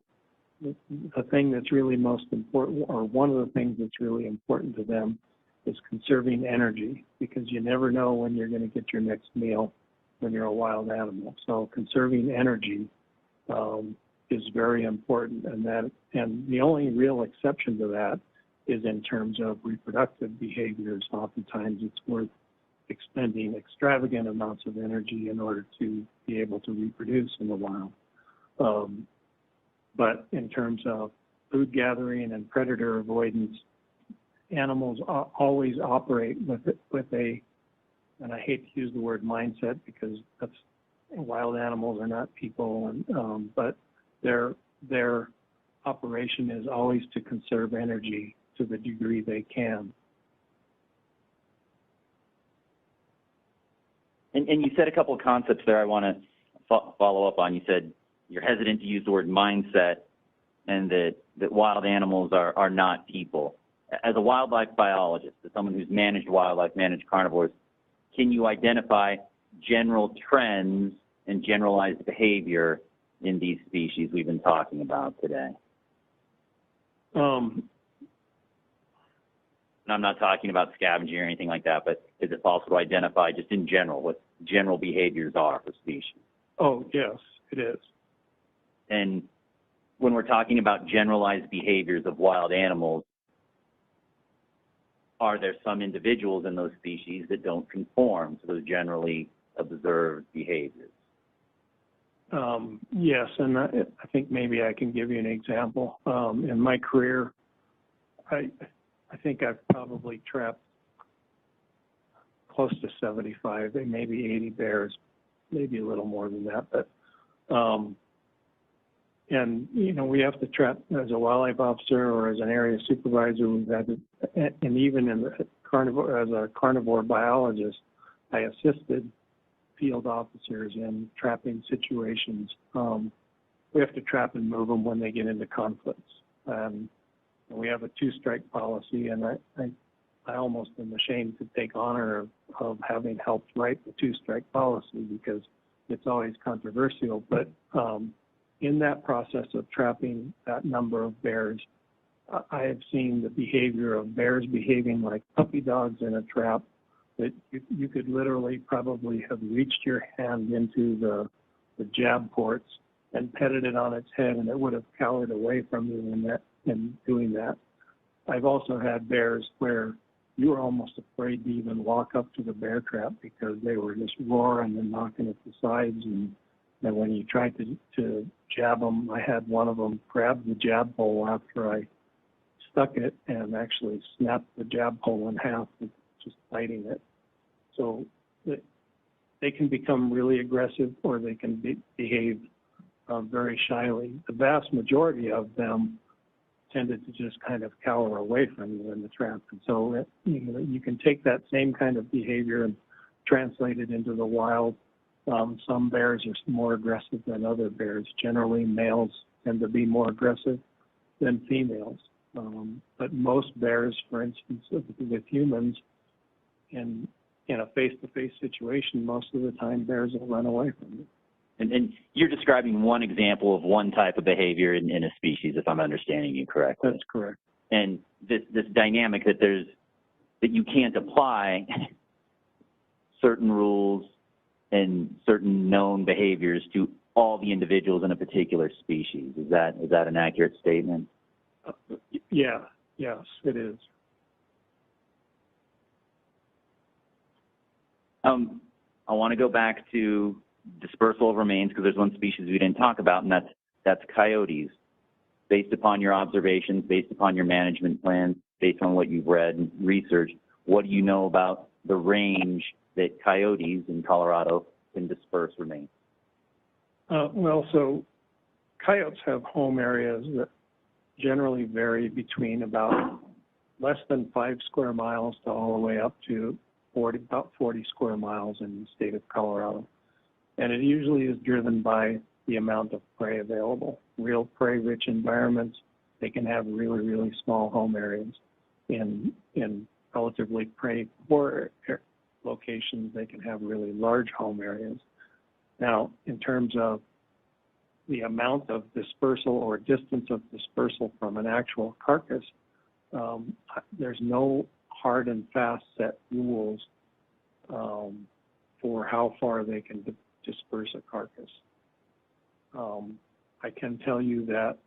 the thing that's really most important, or one of the things that's really important to them, is conserving energy, because you never know when you're going to get your next meal when you're a wild animal. So conserving energy is very important, and the only real exception to that is in terms of reproductive behaviors. Oftentimes it's worth expending extravagant amounts of energy in order to be able to reproduce in the wild. But in terms of food gathering and predator avoidance, animals always operate with a, and I hate to use the word mindset because that's, wild animals are not people, and but their operation is always to conserve energy to the degree they can. And you said a couple of concepts there I want to follow up on. You said you're hesitant to use the word mindset, and that wild animals are not people. As a wildlife biologist, as someone who's managed wildlife, managed carnivores, can you identify general trends and generalized behavior in these species we've been talking about today? And I'm not talking about scavenging or anything like that, but is it possible to identify just in general what general behaviors are for species? Oh, yes, it is. And when we're talking about generalized behaviors of wild animals, are there some individuals in those species that don't conform to those generally observed behaviors? Yes, and I think maybe I can give you an example. In my career, I think I've probably trapped close to 75, maybe 80 bears, maybe a little more than that. But and you know, we have to trap as a wildlife officer or as an area supervisor. We've had to, and even in the carnivore, as a carnivore biologist, I assisted field officers in trapping situations. We have to trap and move them when they get into conflicts. We have a two-strike policy, and I almost am ashamed to take honor of having helped write the two-strike policy because it's always controversial. But in that process of trapping that number of bears, I have seen the behavior of bears behaving like puppy dogs in a trap, that you could literally probably have reached your hand into the jab ports and petted it on its head, and it would have cowered away from you in doing that. I've also had bears where you were almost afraid to even walk up to the bear trap because they were just roaring and knocking at the sides, and when you tried to jab them, I had one of them grab the jab pole after I stuck it and actually snapped the jab pole in half with just biting it. So they can become really aggressive, or they can behave very shyly. The vast majority of them tended to just kind of cower away from you in the trap. And so you can take that same kind of behavior and translate it into the wild. Some bears are more aggressive than other bears. Generally, males tend to be more aggressive than females. But most bears, for instance, with humans, in a face-to-face situation, most of the time bears will run away from you. And you're describing one example of one type of behavior in a species, if I'm understanding you correctly. That's correct. And this dynamic that you can't apply certain rules and certain known behaviors to all the individuals in a particular species. Is that an accurate statement? Yeah, yes, it is. I want to go back to dispersal of remains, because there's one species we didn't talk about, and that's coyotes. Based upon your observations, based upon your management plans, based on what you've read and researched, what do you know about the range that coyotes in Colorado can disperse remains? Well, so coyotes have home areas that generally vary between about less than 5 square miles to all the way up to about 40 square miles in the state of Colorado. And it usually is driven by the amount of prey available. Real prey-rich environments, they can have really, really small home areas. In relatively prey-poor locations, they can have really large home areas. Now, in terms of the amount of dispersal or distance of dispersal from an actual carcass, there's no hard and fast set rules for how far they can disperse a carcass. I can tell you that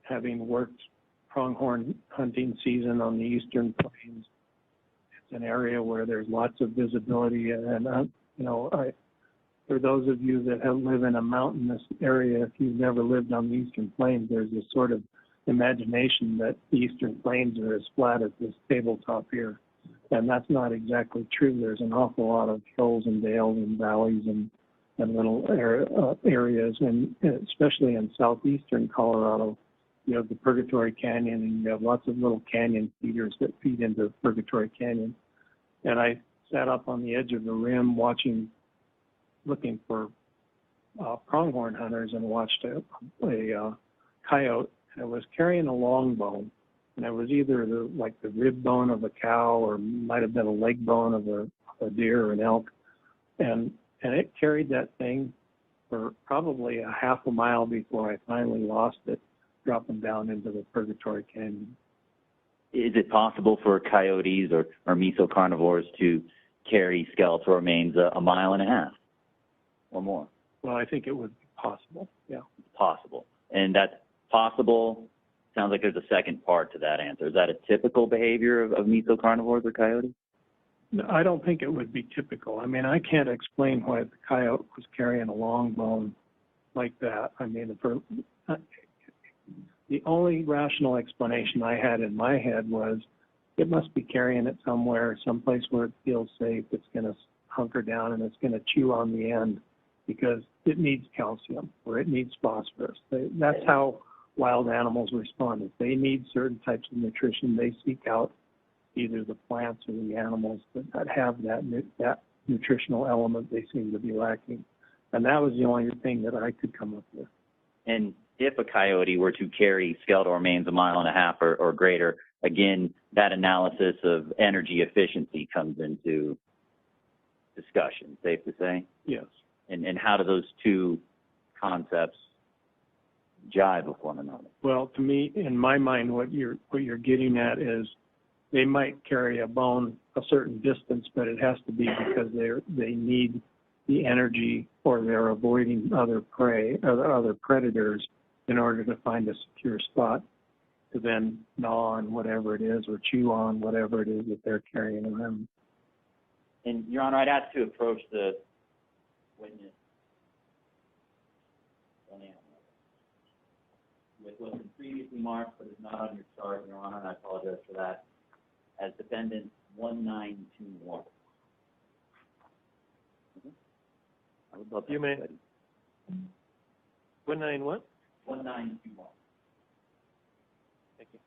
having worked pronghorn hunting season on the eastern plains, it's an area where there's lots of visibility, and for those of you that live in a mountainous area, if you've never lived on the eastern plains, there's this sort of imagination that the eastern plains are as flat as this tabletop here, and that's not exactly true. There's an awful lot of hills and dales and valleys and little areas, and especially in southeastern Colorado, you have the Purgatory Canyon, and you have lots of little canyon feeders that feed into Purgatory Canyon. And I sat up on the edge of the rim looking for pronghorn hunters, and watched a coyote, and it was carrying a long bone, and it was either the rib bone of a cow, or might have been a leg bone of a deer or an elk, and it carried that thing for probably a half a mile before I finally lost it, dropping down into the Purgatory Canyon. Is it possible for coyotes or mesocarnivores to carry skeletal remains a mile and a half or more? Well, I think it would be possible, yeah. Possible. And that's possible. Sounds like there's a second part to that answer. Is that a typical behavior of mesocarnivores or coyotes? No, I don't think it would be typical. I mean, I can't explain why the coyote was carrying a long bone like that. I mean, the only rational explanation I had in my head was it must be carrying it somewhere, someplace where it feels safe. It's going to hunker down and it's going to chew on the end because it needs calcium or it needs phosphorus. That's how wild animals respond. If they need certain types of nutrition, they seek out either the plants or the animals that have that nutritional element they seem to be lacking. And that was the only thing that I could come up with. And if a coyote were to carry skeletal remains a mile and a half or greater, again, that analysis of energy efficiency comes into discussion, safe to say? Yes. And how do those two concepts jive with one another? Well, to me, in my mind, what you're getting at is they might carry a bone a certain distance, but it has to be because they need the energy, or they're avoiding other prey or other predators in order to find a secure spot to then gnaw on whatever it is or chew on whatever it is that they're carrying around. And, Your Honor, I'd ask to approach the witness with what's been previously marked but is not on your chart, Your Honor, and I apologize for that, as defendant 1921. I would love that. You may. 19 what? 1921. Thank you.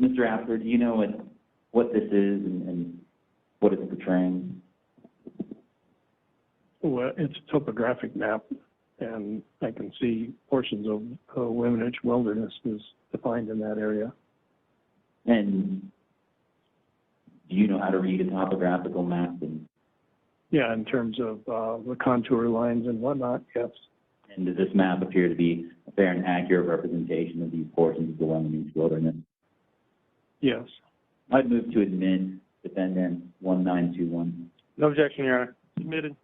Mr. Apker, do you know what this is and what it's portraying? Well, it's a topographic map, and I can see portions of Wimnich Wilderness is defined in that area. And do you know how to read a topographical map? Yeah, in terms of the contour lines and whatnot, yes. And does this map appear to be a fair and accurate representation of these portions of the Wyoming wilderness? Yes. I'd move to admit defendant 1921. No objection, Your Honor. Submitted.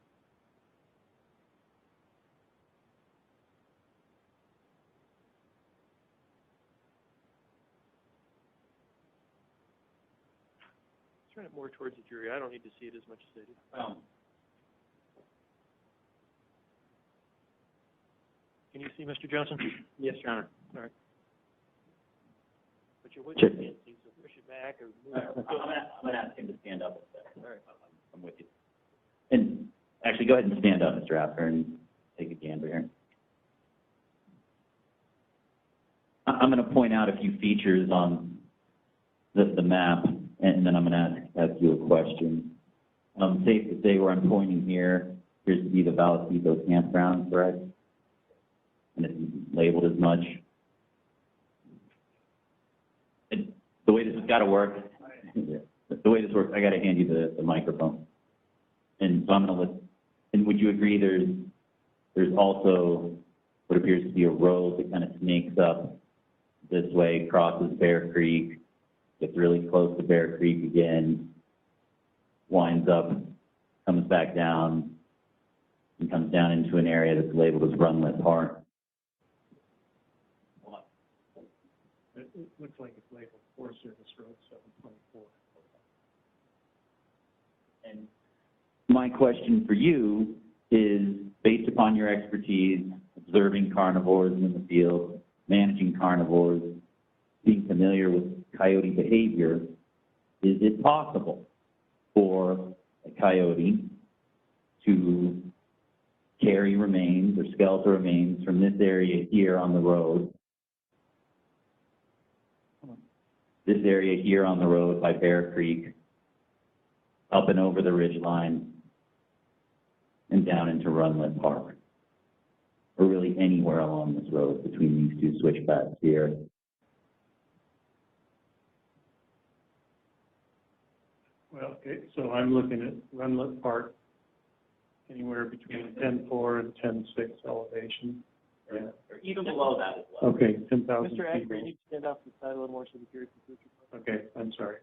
Turn it more towards the jury. I don't need to see it as much as they do. Can you see Mr. Johnson? Yes, Your Honor. All right. But your witness Sure. can't see, so push it back or move I'm it. going to ask him to stand up a second. All right. I'm with you. And actually, go ahead and stand up, Mr. Apker, and take a gander here. I'm going to point out a few features on the map, and then I'm going to ask you a question. Safe to say where I'm pointing here appears to be the Vallecito campground, correct? And it's labeled as much. And the way this has got to work, the way this works, I got to hand you the microphone. And so I'm going to listen. And would you agree there's also what appears to be a road that kind of snakes up this way, crosses Bear Creek, gets really close to Bear Creek again, winds up, comes back down, and comes down into an area that's labeled as Runlet Park. It looks like it's labeled Forest Service Road 724. And my question for you is, based upon your expertise, observing carnivores in the field, managing carnivores, being familiar with coyote behavior, is it possible for a coyote to carry remains or skeletal remains from this area here on the road, by Bear Creek, up and over the ridgeline, and down into Runlet Park, or really anywhere along this road between these two switchbacks here? Well, okay, so I'm looking at Runlet Park, anywhere between 10.4 and 10.6 elevation. Or even below that as well. Okay, 10,000 Mr. feet. Apker, you need to stand off the side a little more so the jury can see what you're Okay, I'm sorry.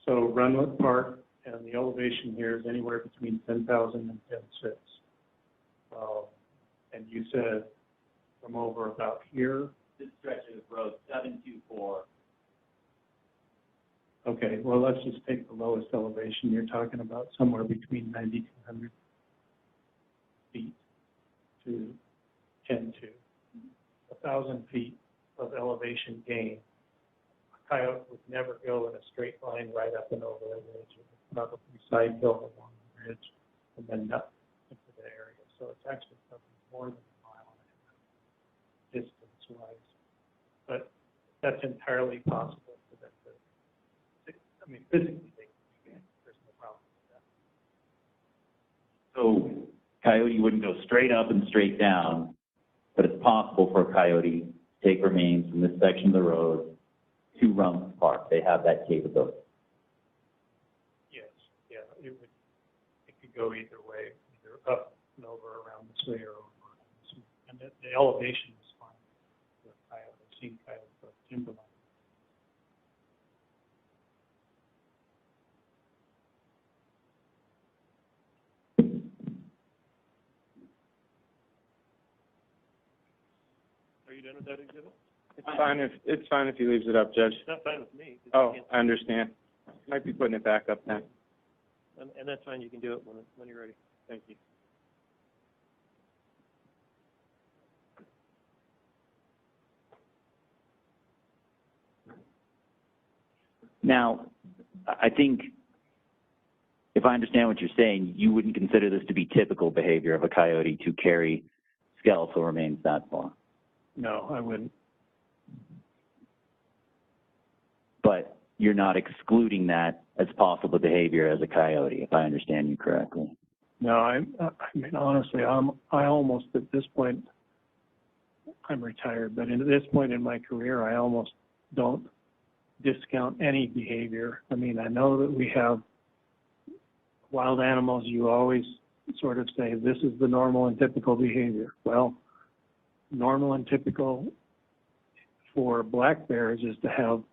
So Runlet Park, and the elevation here is anywhere between 10,000 and 10.6. And you said from over about here. This stretch of road 724. Okay, well, let's just take the lowest elevation. You're talking about somewhere between 9,200 feet to 10.2. 1,000 feet of elevation gain. A coyote would never go in a straight line right up and over the ridge. It would probably side hill along the ridge and then up into the area. So it's actually something more than a mile and a half distance-wise. But that's entirely possible for them to, I mean, physically they can. There's no problem with that. So coyote wouldn't go straight up and straight down, but it's possible for a coyote to take remains from this section of the road to Runlet Park. They have that capability. Yes, yeah, it could go either way, either up and over around this way or over around this way. And the elevation is fine with coyote. I've seen coyotes of timberline. Are you done with that exhibit? It's fine if he leaves it up, Judge. It's not fine with me. 'cause Oh, you can't- I understand. Might be putting it back up now. And that's fine, you can do it when you're ready. Thank you. Now, I think, if I understand what you're saying, you wouldn't consider this to be typical behavior of a coyote to carry skeletal remains that far. No, I wouldn't. But you're not excluding that as possible behavior as a coyote, if I understand you correctly. No, I mean, honestly, I almost, at this point, I'm retired, but at this point in my career, I almost don't discount any behavior. I mean, I know that we have wild animals, you always sort of say, this is the normal and typical behavior. Well, normal and typical for black bears is to have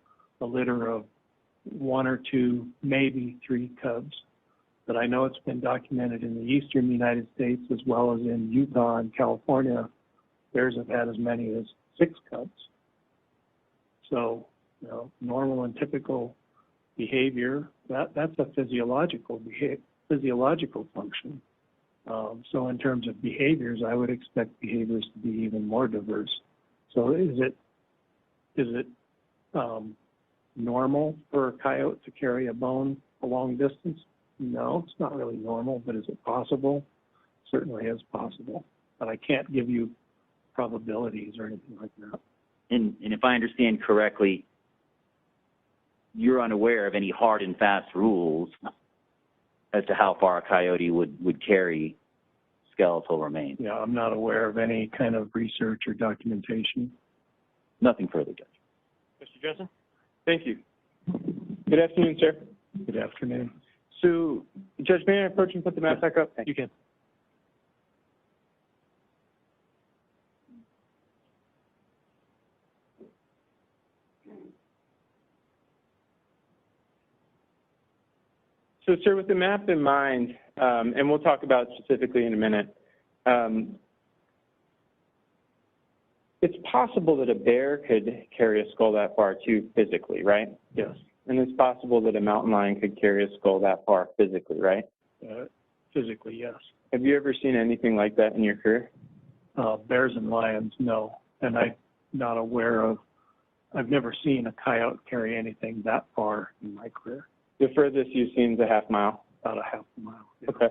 a litter of 1 or 2, maybe 3 cubs. But I know it's been documented in the eastern United States as well as in Utah and California. Bears have had as many as 6 cubs. So, you know, normal and typical behavior, that's a physiological function. So in terms of behaviors, I would expect behaviors to be even more diverse. So is it normal for a coyote to carry a bone a long distance? No, it's not really normal, but is it possible? Certainly is possible. But I can't give you probabilities or anything like that. And if I understand correctly, you're unaware of any hard and fast rules as to how far a coyote would carry skeletal remains. Yeah, I'm not aware of any kind of research or documentation. Nothing further, Judge. Mr. Jensen? Thank you. Good afternoon, sir. Good afternoon. So, Judge, may I approach and put the map back up? You can. So, sir, with the map in mind, and we'll talk about it specifically in a minute, it's possible that a bear could carry a skull that far too physically, right? Yes. And it's possible that a mountain lion could carry a skull that far physically, right? Physically, yes. Have you ever seen anything like that in your career? Bears and lions, no. And I'm not aware of, I've never seen a coyote carry anything that far in my career. The furthest you've seen is a half mile? About a half a mile. Yeah. Okay.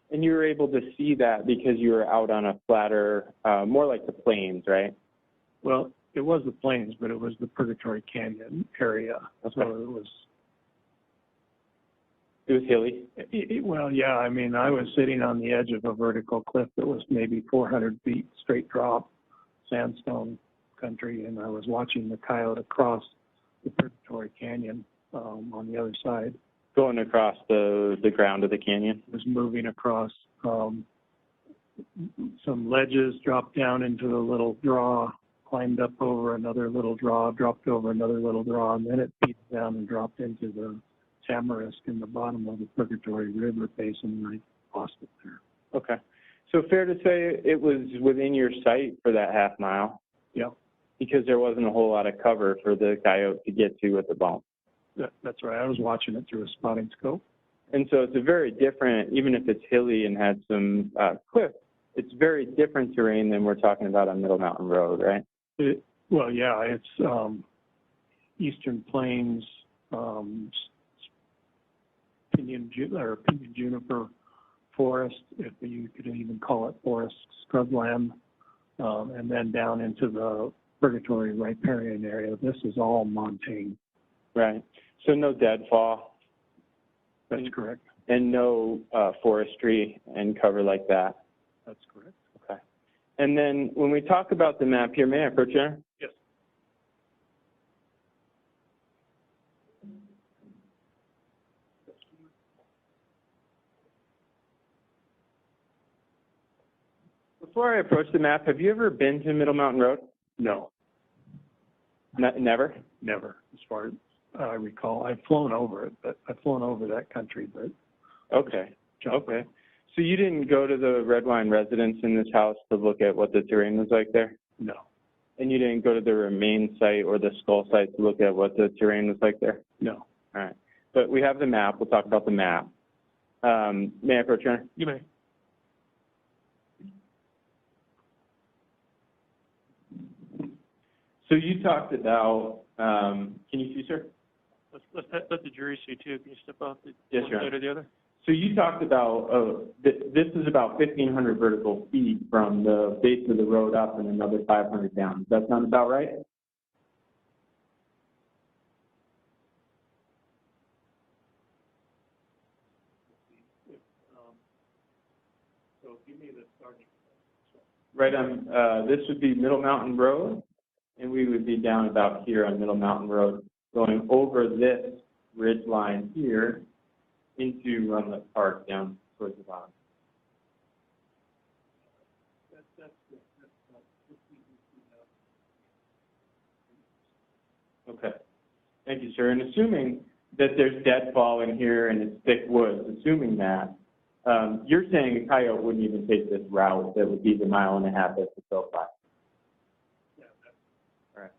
And you were able to see that because you were out on a flatter, more like the plains, right? Well, it was the plains, but it was the Purgatory Canyon area. Okay. So it was hilly? Well, yeah, I mean, I was sitting on the edge of a vertical cliff that was maybe 400 feet straight drop, sandstone country, and I was watching the coyote across the Purgatory Canyon on the other side. Going across the ground of the canyon? It was moving across some ledges, dropped down into a little draw, climbed up over another little draw, dropped over another little draw, and then it beat down and dropped into the tamarisk in the bottom of the Purgatory River basin, and I lost it there. Okay. So fair to say it was within your sight for that half mile? Yeah. Because there wasn't a whole lot of cover for the coyote to get to with the bone? That's right. I was watching it through a spotting scope. And so it's a very different, even if it's hilly and had some cliff, it's very different terrain than we're talking about on Middle Mountain Road, right? Well, yeah, it's Eastern Plains, pinyon juniper forest, if you could even call it forest scrubland, and then down into the Purgatory riparian area. This is all montane. Right. So no deadfall. That's correct. And no forestry and cover like that. That's correct. Okay. And then when we talk about the map here, may I approach you? Yes. Before I approach the map, have you ever been to Middle Mountain Road? No. Never? Never, as far as I recall. I've flown over it, but I've flown over that country, but. Okay. Okay. So you didn't go to the Redwine residence in this house to look at what the terrain was like there? No. And you didn't go to the remain site or the skull site to look at what the terrain was like there? No. All right. But we have the map. We'll talk about the map. May I approach you? You may. So you talked about, can you see, sir? Let the jury see too. Can you step out Yes, one Your side Honor. or the other? So you talked about, this is about 1,500 vertical feet from the base of the road up and another 500 down. Does that sound about right? So give me the starting. Right on, this would be Middle Mountain Road, and we would be down about here on Middle Mountain Road, going over this ridge line here into Runlet Park down towards the bottom. Thank you, sir. And assuming that there's deadfall in here and it's thick woods, assuming that, you're saying a coyote wouldn't even take this route that would be the 1.5 miles at the profile. Yeah. All right.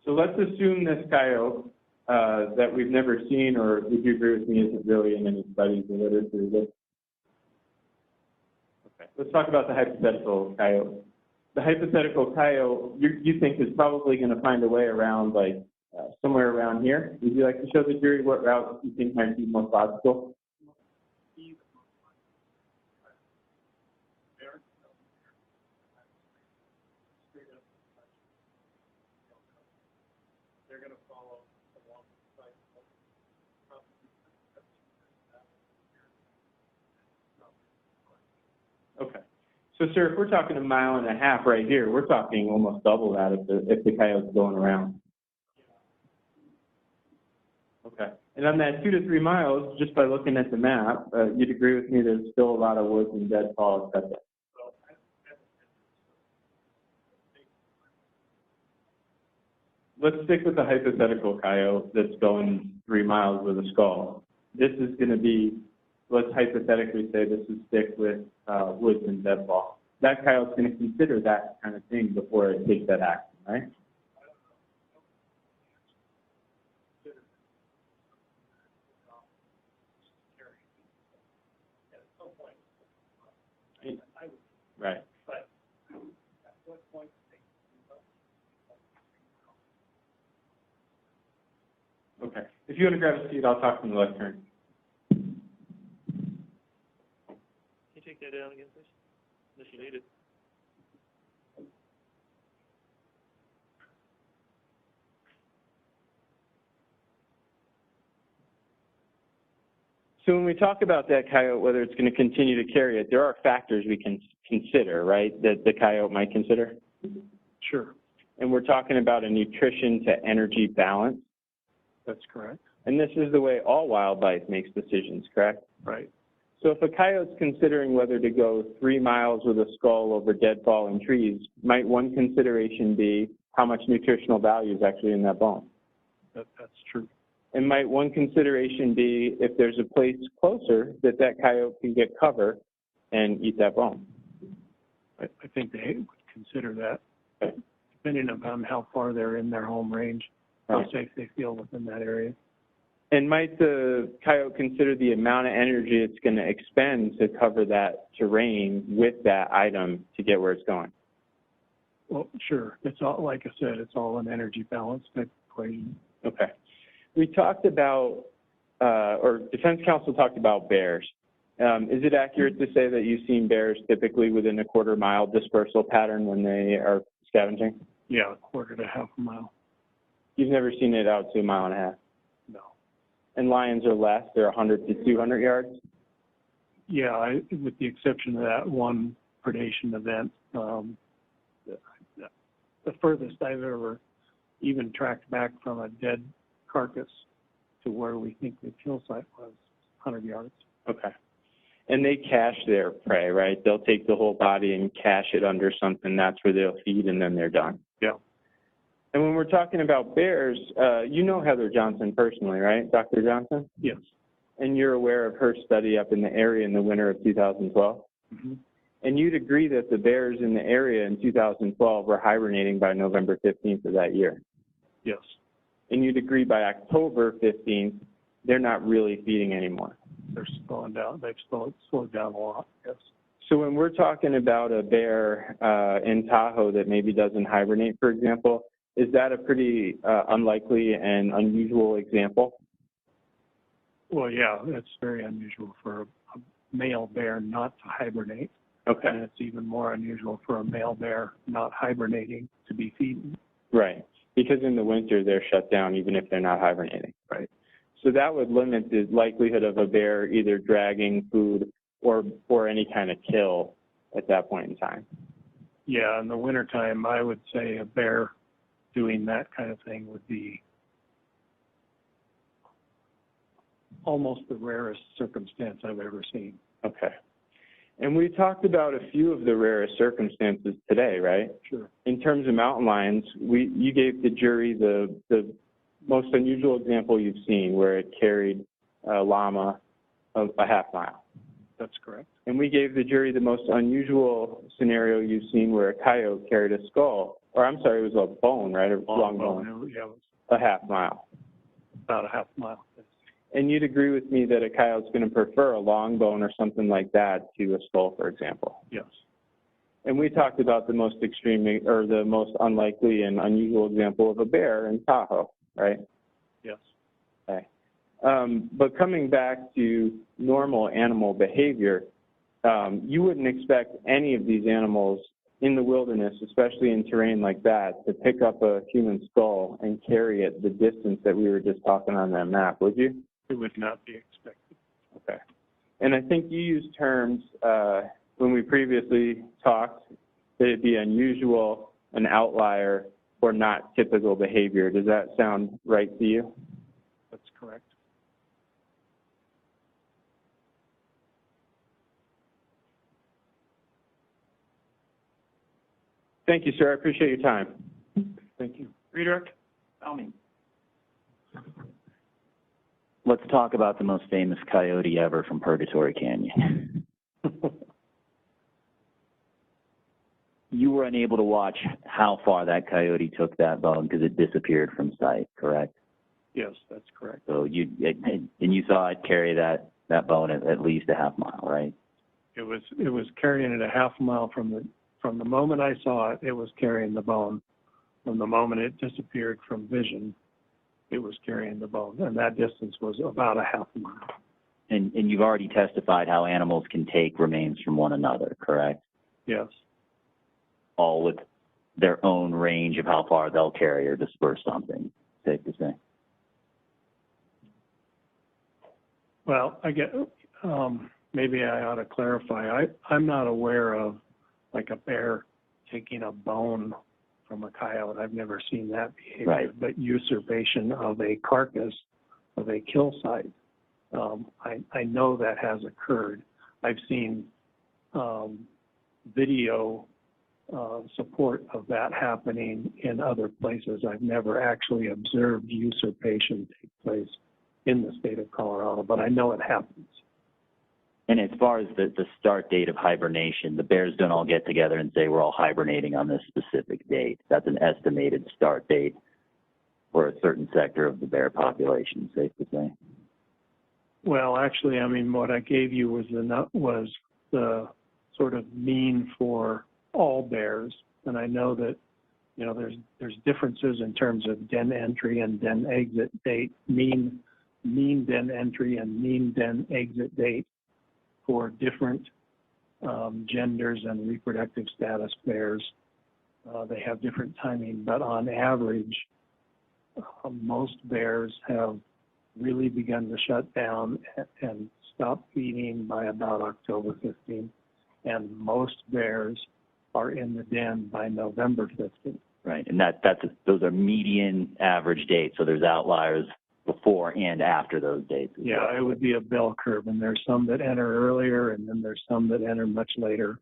So let's assume this coyote that we've never seen, or would you agree with me, isn't really in any studies or literature? Okay. Let's talk about the hypothetical coyote. The hypothetical coyote, you think is probably going to find a way around, like, somewhere around here. Would you like to show the jury what route you think might be most logical? They're going to follow along the side of the Okay. So, sir, if we're talking 1.5 miles right here, we're talking almost double that if the coyote's going around. Okay. And on that 2 to 3 miles, just by looking at the map, you'd agree with me there's still a lot of woods and deadfall, et cetera. Let's stick with the hypothetical coyote that's going 3 miles with a skull. This is going to be, let's hypothetically say this is stick with woods and deadfall. That coyote's going to consider that kind of thing before it takes that action, right? Right. But at what point Okay. If you want to grab a seat, I'll talk from the lectern. Can you take that down again, please? Unless you need it. So when we talk about that coyote, whether it's going to continue to carry it, there are factors we can consider, right, that the coyote might consider? Sure. And we're talking about a nutrition to energy balance. That's correct. And this is the way all wildlife makes decisions, correct? Right. So if a coyote's considering whether to go 3 miles with a skull over deadfall and trees, might one consideration be how much nutritional value is actually in that bone? That's true. And might one consideration be if there's a place closer that coyote can get cover and eat that bone? I think they would consider that, okay, depending upon how far they're in their home range, how safe they feel within that area. And might the coyote consider the amount of energy it's going to expend to cover that terrain with that item to get where it's going? Well, sure. It's all, like I said, it's all an energy balance type equation. Okay. We talked about, or defense counsel talked about bears. Is it accurate to say that you've seen bears typically within a 1/4 mile dispersal pattern when they are scavenging? Yeah, 1/4 to 1/2 mile. You've never seen it out to 1.5 miles? No. And lions are less, they're 100 to 200 yards? Yeah, with the exception of that one predation event, the furthest I've ever even tracked back from a dead carcass to where we think the kill site was 100 yards. Okay. And they cache their prey, right? They'll take the whole body and cache it under something. That's where they'll feed, and then they're done. Yeah. And when we're talking about bears, you know Heather Johnson personally, right, Dr. Johnson? Yes. And you're aware of her study up in the area in the winter of 2012? Mm-hmm. And you'd agree that the bears in the area in 2012 were hibernating by November 15th of that year? Yes. And you'd agree by October 15th, they're not really feeding anymore? They're slowing down. They've slowed down a lot, yes. So when we're talking about a bear in Tahoe that maybe doesn't hibernate, for example, is that a pretty unlikely and unusual example? Well, yeah, it's very unusual for a male bear not to hibernate. Okay. And it's even more unusual for a male bear not hibernating to be feeding. Right. Because in the winter, they're shut down even if they're not hibernating. Right. So that would limit the likelihood of a bear either dragging food or any kind of kill at that point in time. Yeah, in the wintertime, I would say a bear doing that kind of thing would be almost the rarest circumstance I've ever seen. Okay. And we talked about a few of the rarest circumstances today, right? Sure. In terms of mountain lions, you gave the jury the most unusual example you've seen where it carried a llama a half mile. That's correct. And we gave the jury the most unusual scenario you've seen where a coyote carried a skull, or I'm sorry, it was a bone, right? A long bone. Yeah, it was A half mile. about a half mile. And you'd agree with me that a coyote's going to prefer a long bone or something like that to a skull, for example. Yes. And we talked about the most extreme or the most unlikely and unusual example of a bear in Tahoe, right? Yes. Okay. But coming back to normal animal behavior, you wouldn't expect any of these animals in the wilderness, especially in terrain like that, to pick up a human skull and carry it the distance that we were just talking on that map, would you? It would not be expected. Okay. And I think you used terms when we previously talked that it'd be unusual, an outlier, or not typical behavior. Does that sound right to you? That's correct. Thank you, sir. I appreciate your time. Thank you. Redirect? Let's talk about the most famous coyote ever from Purgatory Canyon. You were unable to watch how far that coyote took that bone because it disappeared from sight, correct? Yes, that's correct. So you saw it carry that bone at least a half mile, right? It was carrying it a half mile from the moment I saw it, it was carrying the bone. From the moment it disappeared from vision, it was carrying the bone, and that distance was about a half mile. And you've already testified how animals can take remains from one another, correct? Yes. All with their own range of how far they'll carry or disperse something, safe to say. Well, I get, maybe I ought to clarify. I'm not aware of like a bear taking a bone from a coyote. I've never seen that behavior. Right. But usurpation of a carcass of a kill site, I know that has occurred. I've seen video support of that happening in other places. I've never actually observed usurpation take place in the state of Colorado, but I know it happens. And as far as the start date of hibernation, the bears don't all get together and say we're all hibernating on this specific date. That's an estimated start date for a certain sector of the bear population, safe to say. Well, actually, I mean, what I gave you was the sort of mean for all bears, and I know that, you know, there's differences in terms of den entry and den exit date, mean den entry and mean den exit date for different genders and reproductive status bears. They have different timing, but on average, most bears have really begun to shut down and stop feeding by about October 15th, and most bears are in the den by November 15th. Right, and those are median average dates, so there's outliers before and after those dates. Yeah, well. it would be a bell curve, and there's some that enter earlier, and then there's some that enter much later.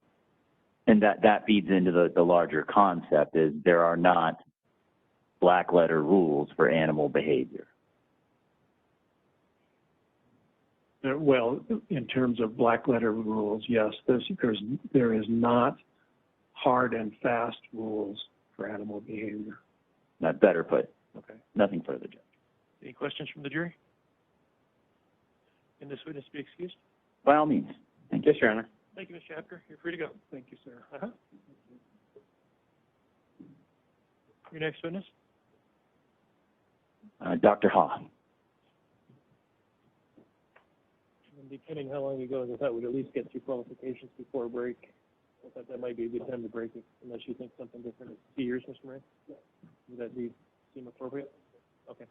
And that feeds into the larger concept is there are not black letter rules for animal behavior. Well, in terms of black letter rules, yes, there is not hard and fast rules for animal behavior. Not better put. Okay. Nothing further, Judge. Any questions from the jury? Can this witness be excused? By all means. Thank you. Yes, Your Honor. Thank you, Mr. Apker. You're free to go. Thank you, sir. Uh-huh. Your next witness? Dr. Ha. And depending how long ago, I thought we'd at least get through qualifications before a break. I thought that might be a good time to break it, unless you think something different. It's 2 years, Mr. Moran? Would that seem appropriate? Okay.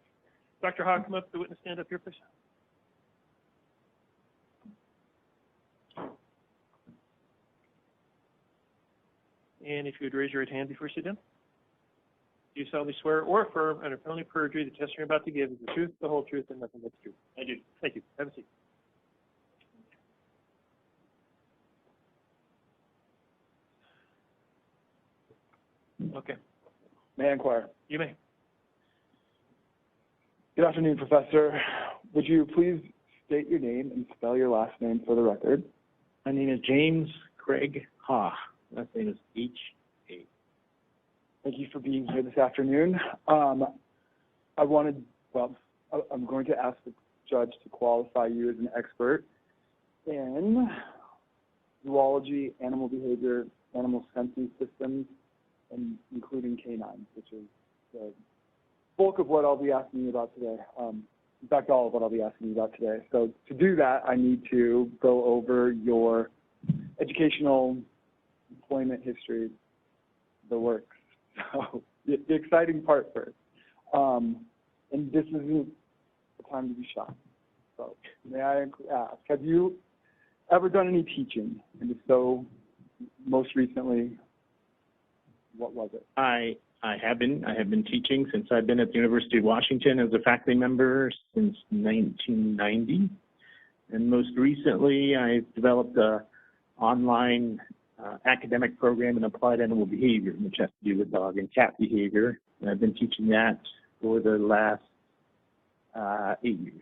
Dr. Ha, come up, the witness stand up here, please. And if you would raise your right hand before you sit down. Do you solemnly swear or affirm under penalty of perjury the testimony you're about to give is the truth, the whole truth, and nothing but the truth? I do. Thank you. Have a seat. Okay. May I inquire? You may. Good afternoon, Professor. Would you please state your name and spell your last name for the record? My name is James Craig Ha. Last name is H.A. Thank you for being here this afternoon. I'm going to ask the judge to qualify you as an expert in zoology, animal behavior, animal sensing systems, and including canines, which is the bulk of what I'll be asking you about today. In fact, all of what I'll be asking you about today. So to do that, I need to go over your educational employment history, the works. So the exciting part first. And this isn't the time to be shy. So may I ask, have you ever done any teaching? And if so, most recently, what was it? I have been teaching since I've been at the University of Washington as a faculty member since 1990. And most recently, I've developed a online academic program in applied animal behavior, which has to do with dog and cat behavior. And I've been teaching that for the last 8 years.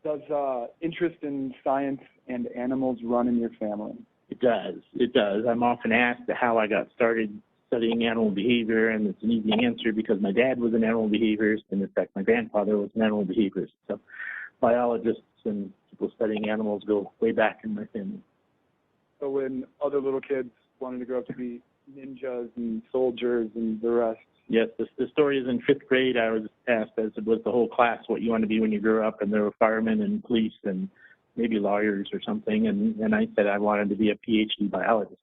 Does interest in science and animals run in your family? It does. It does. I'm often asked how I got started studying animal behavior, and it's an easy answer because my dad was an animal behaviorist, and in fact, my grandfather was an animal behaviorist. So biologists and people studying animals go way back in my family. So when other little kids wanted to grow up to be ninjas and soldiers and the rest? Yes, the story is in 5th grade. I was asked, as it was the whole class, what you want to be when you grow up, and there were firemen and police and maybe lawyers or something, and I said I wanted to be a PhD biologist.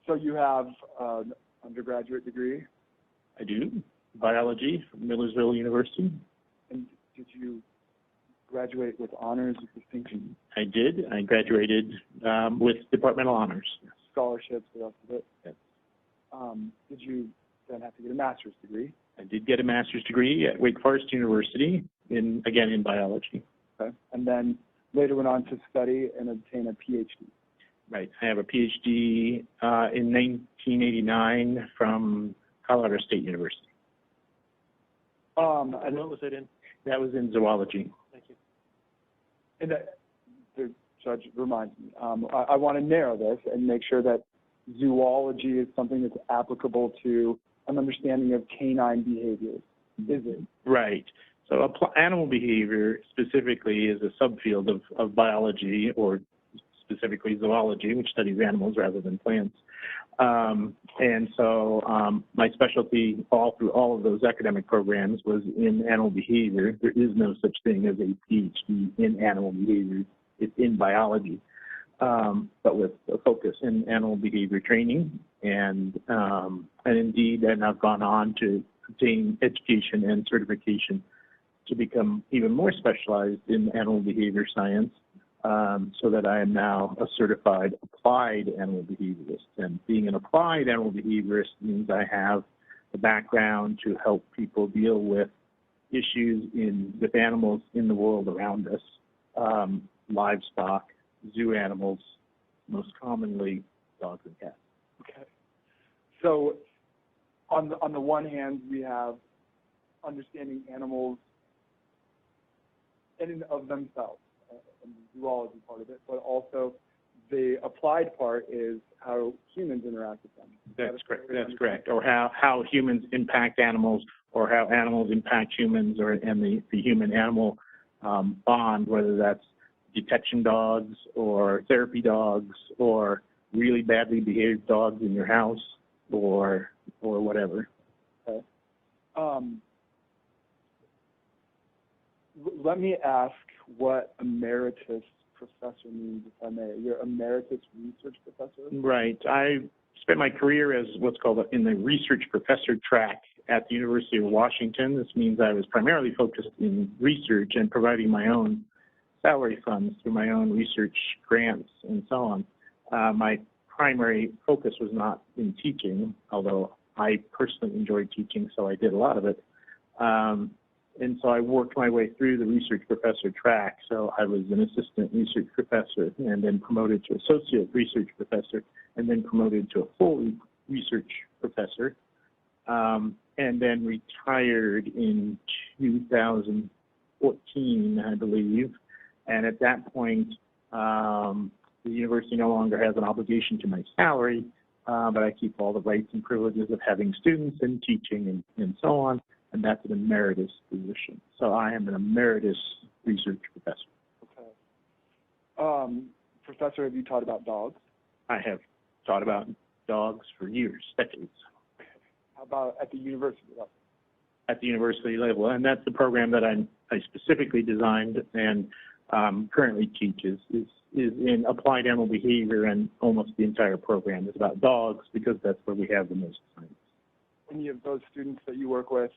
So you have an undergraduate degree? I do. Biology from Millersville University. And did you graduate with honors or distinction? I did. I graduated with departmental honors. Scholarships, the rest of it? Yes. Did you then have to get a master's degree? I did get a master's degree at Wake Forest University, in biology. Okay. And then later went on to study and obtain a PhD. Right. I have a PhD in 1989 from Colorado State University. And what was it in? That was in zoology. Thank you. And the judge reminds me, I want to narrow this and make sure that zoology is something that's applicable to an understanding of canine behaviors. Is it? Right. So animal behavior specifically is a subfield of biology, or specifically zoology, which studies animals rather than plants. And so my specialty through all of those academic programs was in animal behavior. There is no such thing as a PhD in animal behavior. It's in biology, but with a focus in animal behavior training. And indeed, and I've gone on to obtain education and certification to become even more specialized in animal behavior science, so that I am now a certified applied animal behaviorist. And being an applied animal behaviorist means I have the background to help people deal with issues with animals in the world around us, livestock, zoo animals, most commonly dogs and cats. Okay. So on the one hand, we have understanding animals in and of themselves, and the zoology part of it, but also the applied part is how humans interact with them. That's correct. That's correct. Or how humans impact animals, or how animals impact humans, and the human-animal bond, whether that's detection dogs or therapy dogs or really badly behaved dogs in your house or whatever. Okay. Let me ask what emeritus professor means, if I may. You're emeritus research professor? Right. I spent my career as what's called in the research professor track at the University of Washington. This means I was primarily focused in research and providing my own salary funds through my own research grants and so on. My primary focus was not in teaching, although I personally enjoyed teaching, so I did a lot of it. And so I worked my way through the research professor track. So I was an assistant research professor and then promoted to associate research professor and then promoted to a full research professor. and then retired in 2014, I believe. And at that point, the university no longer has an obligation to my salary, but I keep all the rights and privileges of having students and teaching and so on, and that's an emeritus position. So I am an emeritus research professor. Okay. Professor, have you taught about dogs? I have taught about dogs for years, decades. How about at the university level? At the university level, and that's the program that I specifically designed and currently teaches is in applied animal behavior, and almost the entire program is about dogs because that's where we have the most science. Any of those students that you work with,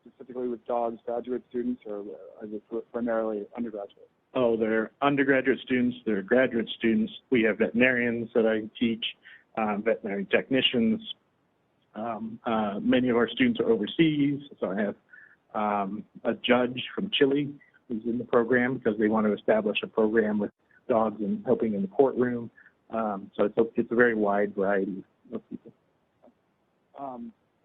specifically with dogs, graduate students, or is it primarily undergraduate? Oh, they're undergraduate students, they're graduate students. We have veterinarians that I teach, veterinary technicians. Many of our students are overseas, so I have a judge from Chile who's in the program because they want to establish a program with dogs and helping in the courtroom. So it's a very wide variety of people.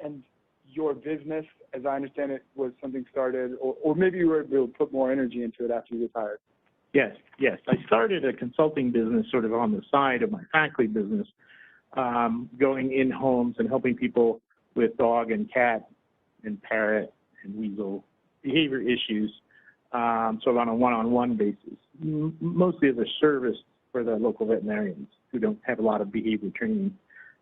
And your business, as I understand it, was something started, or maybe you were able to put more energy into it after you retired. Yes. I started a consulting business sort of on the side of my faculty business, going in homes and helping people with dog and cat and parrot and weasel behavior issues, sort of on a one-on-one basis, mostly as a service for the local veterinarians who don't have a lot of behavior training.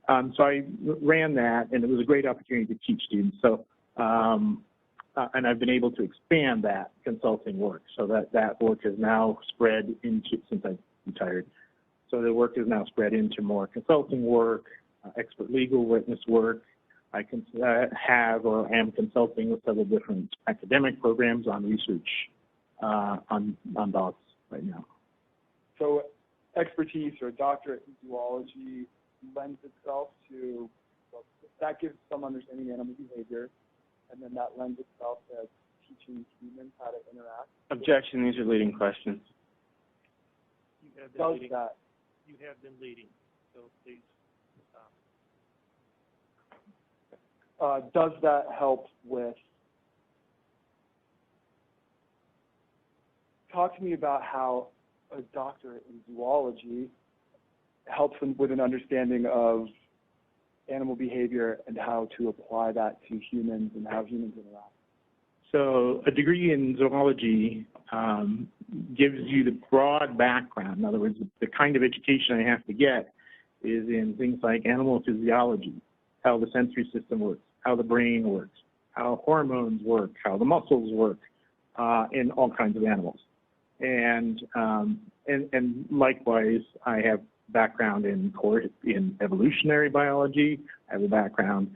So I ran that, and it was a great opportunity to teach students. So, and I've been able to expand that consulting work, so that work has now spread into, since I retired, so the work is now spread into more consulting work, expert legal witness work. I can have or am consulting with several different academic programs on research on dogs right now. So expertise or doctorate in zoology lends itself to, well, that gives some understanding of animal behavior, and then that lends itself to teaching humans how to interact. Objection, these are leading questions. You have been Does leading. that, You have been leading, so please stop. does that help with, talk to me about how a doctorate in zoology helps them with an understanding of animal behavior and how to apply that to humans and how humans interact. So a degree in zoology gives you the broad background. In other words, the kind of education I have to get is in things like animal physiology, how the sensory system works, how the brain works, how hormones work, how the muscles work in all kinds of animals. And likewise, I have background in evolutionary biology. I have a background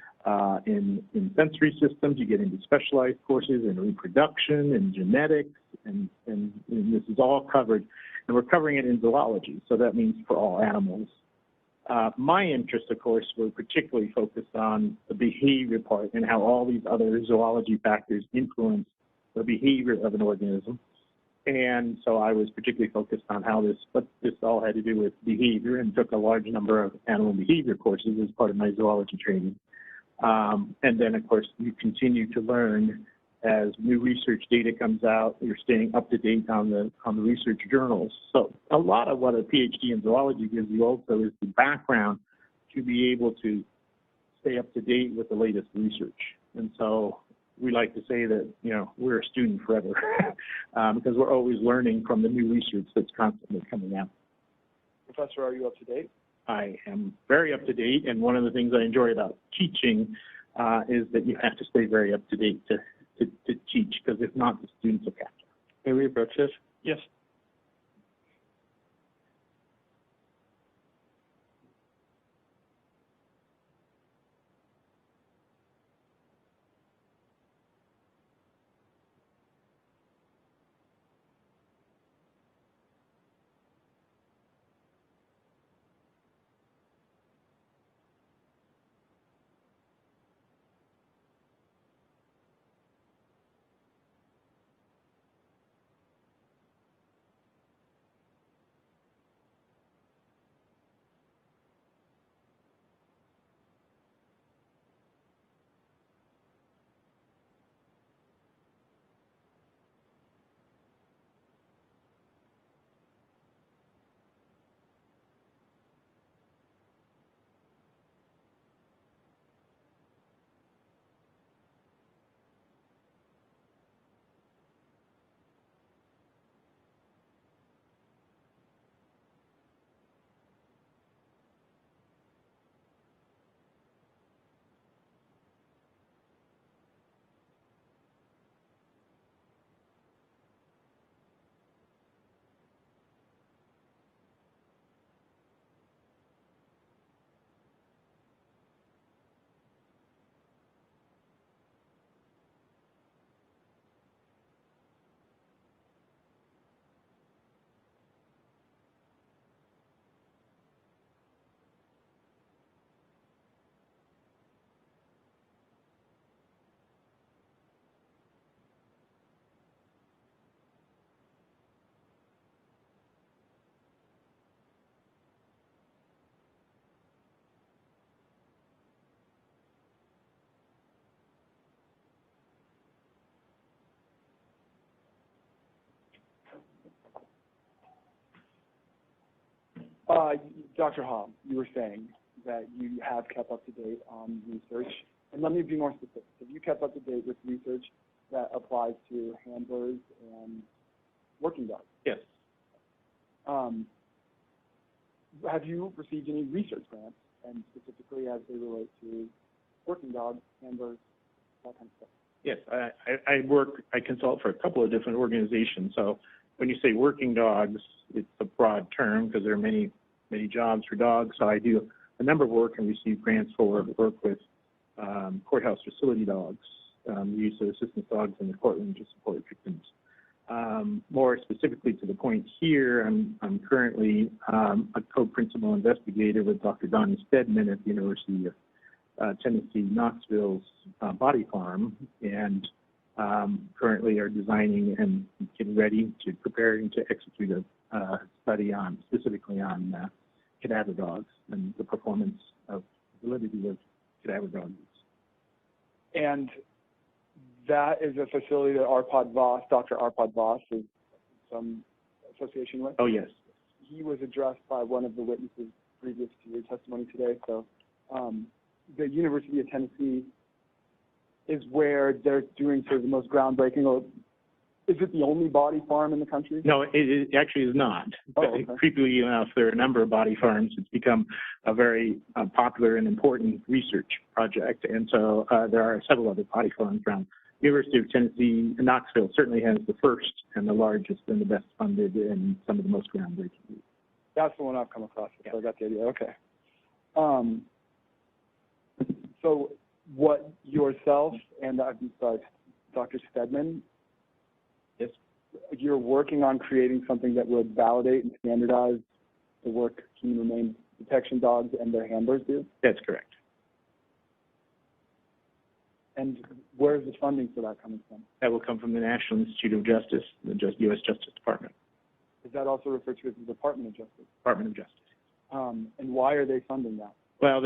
in sensory systems. You get into specialized courses in reproduction and genetics, and this is all covered. And we're covering it in zoology, so that means for all animals. My interests, of course, were particularly focused on the behavior part and how all these other zoology factors influence the behavior of an organism. And so I was particularly focused on how what this all had to do with behavior, and took a large number of animal behavior courses as part of my zoology training. And then, of course, you continue to learn as new research data comes out. You're staying up to date on the research journals. So a lot of what a PhD in zoology gives you also is the background to be able to stay up to date with the latest research. And so we like to say that, we're a student forever because we're always learning from the new research that's constantly coming out. Professor, are you up to date? I am very up to date, and one of the things I enjoy about teaching is that you have to stay very up to date to teach, because if not, the students will catch up. May we approach this? Yes. Dr. Hall, you were saying that you have kept up to date on research, and let me be more specific. Have you kept up to date with research that applies to handlers and working dogs? Yes. Have you received any research grants, and specifically as they relate to working dogs, handlers, that kind of stuff? Yes, I consult for a couple of different organizations. So when you say working dogs, it's a broad term because there are many jobs for dogs. So I do a number of work and receive grants for work with courthouse facility dogs, the use of assistance dogs in the courtroom to support victims. More specifically to the point here, I'm currently a co-principal investigator with Dr. Donnie Stedman at the University of Tennessee, Knoxville's body farm, and currently are designing and getting ready to preparing to execute a study specifically on cadaver dogs and the performance of validity of cadaver dogs. And that is a facility that Arpad Voss, Dr. Arpad Voss, is some association with? Oh, yes. He was addressed by one of the witnesses previous to your testimony today. So the University of Tennessee is where they're doing sort of the most groundbreaking, or is it the only body farm in the country? No, it actually is not. Oh, okay. Creepily enough, there are a number of body farms. It's become a very popular and important research project, and so there are several other body farms around. University of Tennessee, Knoxville certainly has the first and the largest and the best funded and some of the most groundbreaking. That's the one I've come across. Yeah. So I got the idea. Okay. So what yourself and Dr. Stedman, yes, you're working on creating something that would validate and standardize the work human remains detection dogs and their handlers do? That's correct. And where's the funding for that coming from? That will come from the National Institute of Justice, the U.S. Justice Department. Is that also referred to as the Department of Justice? Department of Justice. And why are they funding that? Well,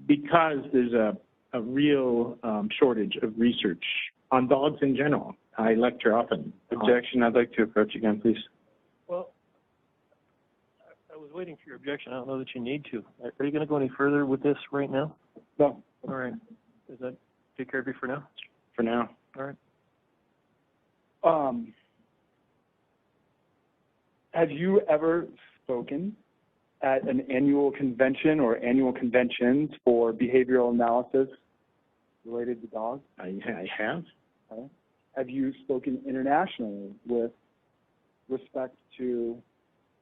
because there's a real shortage of research on dogs in general. I lecture often. Objection, I'd like to approach again, please. Well, I was waiting for your objection. I don't know that you need to. Are you going to go any further with this right now? No. All right. Does that take care of you for now? For now. All right. Have you ever spoken at an annual convention or annual conventions for behavioral analysis related to dogs? I have. Okay. Have you spoken internationally with respect to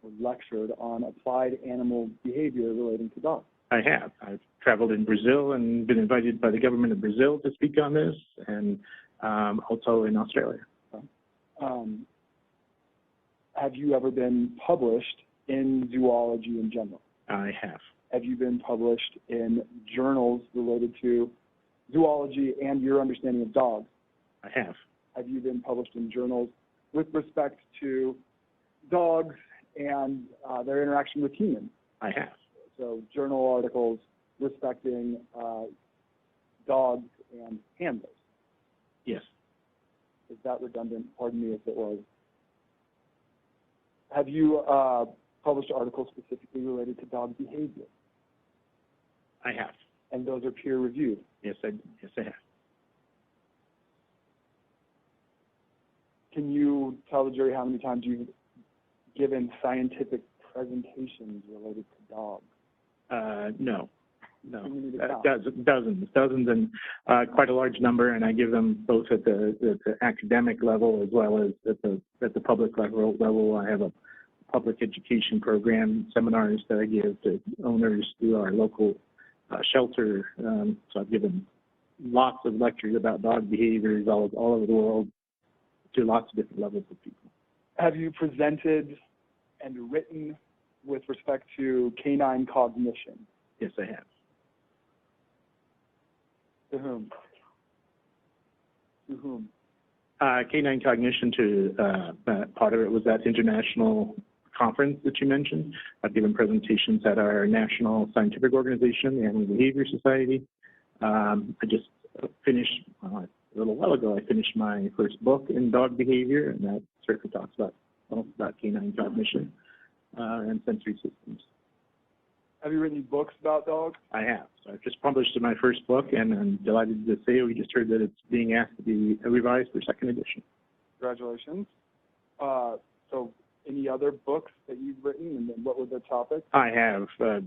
or lectured on applied animal behavior relating to dogs? I have. I've traveled in Brazil and been invited by the government of Brazil to speak on this, and also in Australia. Have you ever been published in zoology in general? I have. Have you been published in journals related to zoology and your understanding of dogs? I have. Have you been published in journals with respect to dogs and their interaction with humans? I have. So journal articles respecting dogs and handlers. Yes. Is that redundant? Pardon me if it was. Have you published articles specifically related to dog behavior? I have. And those are peer reviewed? Yes, I have. Can you tell the jury how many times you've given scientific presentations related to dogs? No. Dozens, and quite a large number, and I give them both at the academic level as well as at the public level. I have a public education program, seminars that I give to owners through our local shelter. So I've given lots of lectures about dog behaviors all over the world to lots of different levels of people. Have you presented and written with respect to canine cognition? Yes, I have. To whom? To whom? Canine cognition part of it was that international conference that you mentioned. I've given presentations at our national scientific organization, the Animal Behavior Society. I just finished, a little while ago, I finished my first book in dog behavior, and that certainly talks about canine cognition and sensory systems. Have you written any books about dogs? I have. So I've just published my first book, and I'm delighted to say we just heard that it's being asked to be revised for second edition. Congratulations. So any other books that you've written, and then what were the topics? I have a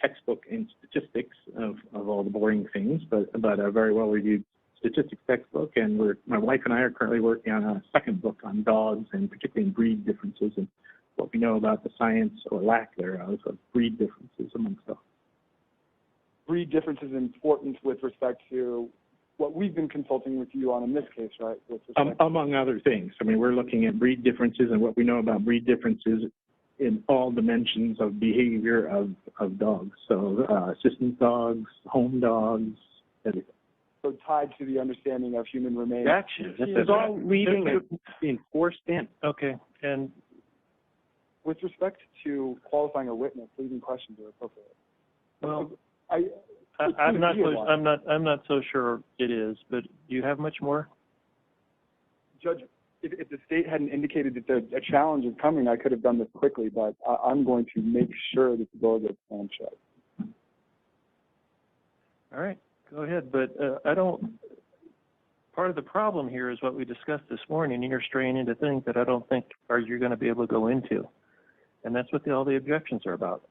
textbook in statistics of all the boring things, but a very well-reviewed statistics textbook, and my wife and I are currently working on a second book on dogs, and particularly in breed differences and what we know about the science or lack thereof of breed differences amongst dogs. Breed differences important with respect to what we've been consulting with you on in this case, right? With respect Among other things. I mean, we're looking at breed differences and what we know about breed differences in all dimensions of behavior of dogs. So assistance dogs, home dogs, everything. So tied to the understanding of human remains. Action. It's all leading being forced in. Okay, and With respect to qualifying a witness, leading questions are appropriate. well, I'm I'm not so sure it is, but do you have much more? Judge, if the state hadn't indicated that a challenge is coming, I could have done this quickly, but I'm going to make sure that the door gets slammed shut. All right, go ahead, but part of the problem here is what we discussed this morning, and you're straying into things that I don't think you're going to be able to go into. And that's what all the objections are about.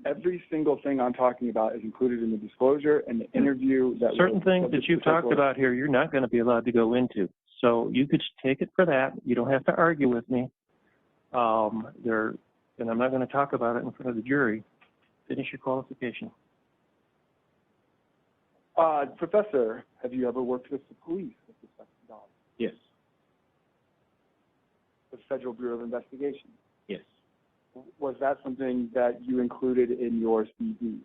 Every single thing I'm talking about is included in the disclosure and the interview that certain things that you've talked about here, you're not going to be allowed to go into. So you could take it for that. You don't have to argue with me. And I'm not going to talk about it in front of the jury. Finish your qualification. Professor, have you ever worked with the police with respect to dogs? Yes. The Federal Bureau of Investigation? Yes. Was that something that you included in your CV?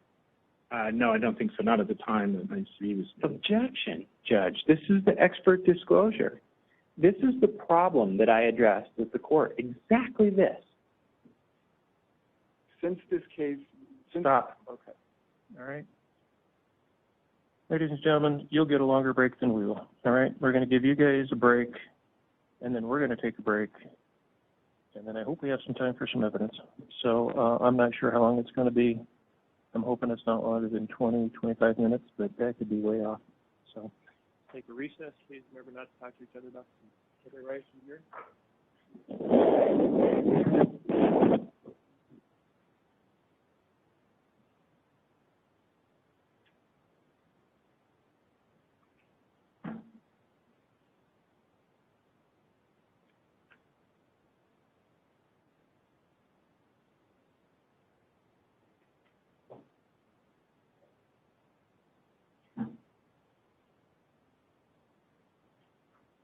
No, I don't think so. Not at the time that my CV was. Objection, Judge. This is the expert disclosure. This is the problem that I addressed with the court. Exactly this. Since this case... Stop. Okay. All right. Ladies and gentlemen, you'll get a longer break than we will. All right? We're going to give you guys a break, and then we're going to take a break. And then I hope we have some time for some evidence. So I'm not sure how long it's going to be. I'm hoping it's not longer than 20, 25 minutes, but that could be way off. So take a recess. Please remember not to talk to each other about the rights from here.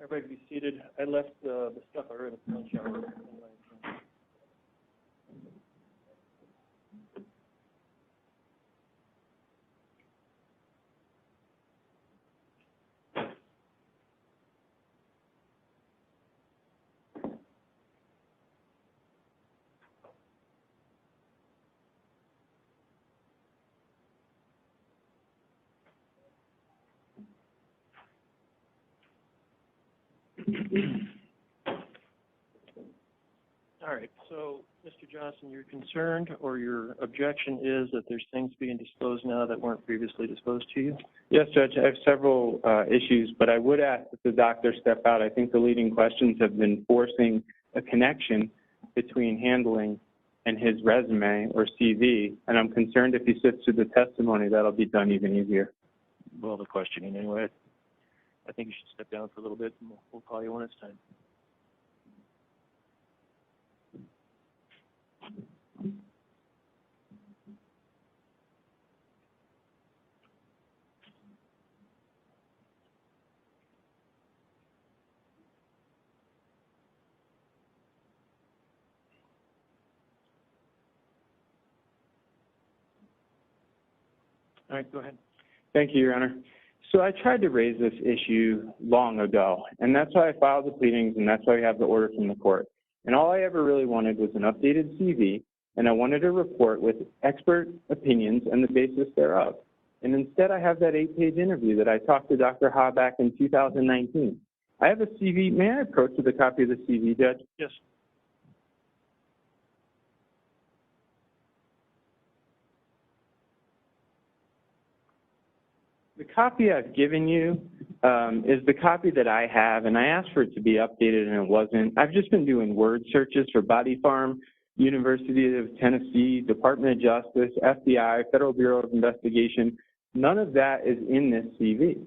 Everybody be seated. I left the stuff I read in the shower. All right, so Mr. Johnson, you're concerned or your objection is that there's things being disclosed now that weren't previously disclosed to you? Yes, Judge. I have several issues, but I would ask that the doctor step out. I think the leading questions have been forcing a connection between handling and his resume or CV, and I'm concerned if he sits through the testimony, that'll be done even easier. Well, the questioning anyway. I think you should step down for a little bit, and we'll call you when it's time. All right, go ahead. Thank you, Your Honor. So I tried to raise this issue long ago, and that's why I filed the pleadings, and that's why we have the order from the court. And all I ever really wanted was an updated CV, and I wanted a report with expert opinions and the basis thereof. And instead, I have that 8-page interview that I talked to Dr. Ha back in 2019. I have a CV. May I approach with a copy of the CV, Judge? Yes. copy I've given you is the copy that I have, and I asked for it to be updated, and it wasn't. I've just been doing word searches for Body Farm, University of Tennessee, Department of Justice, FBI, Federal Bureau of Investigation. None of that is in this CV.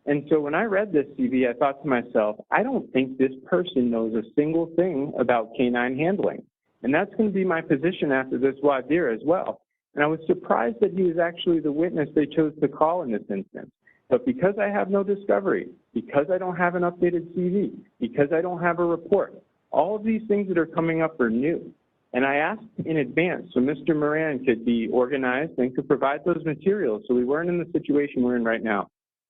And so when I read this CV, I thought to myself, I don't think this person knows a single thing about canine handling. And that's going to be my position after this voir dire as well. And I was surprised that he was actually the witness they chose to call in this instance. But because I have no discovery, because I don't have an updated CV, because I don't have a report, all of these things that are coming up are new. And I asked in advance so Mr. Moran could be organized and could provide those materials so we weren't in the situation we're in right now.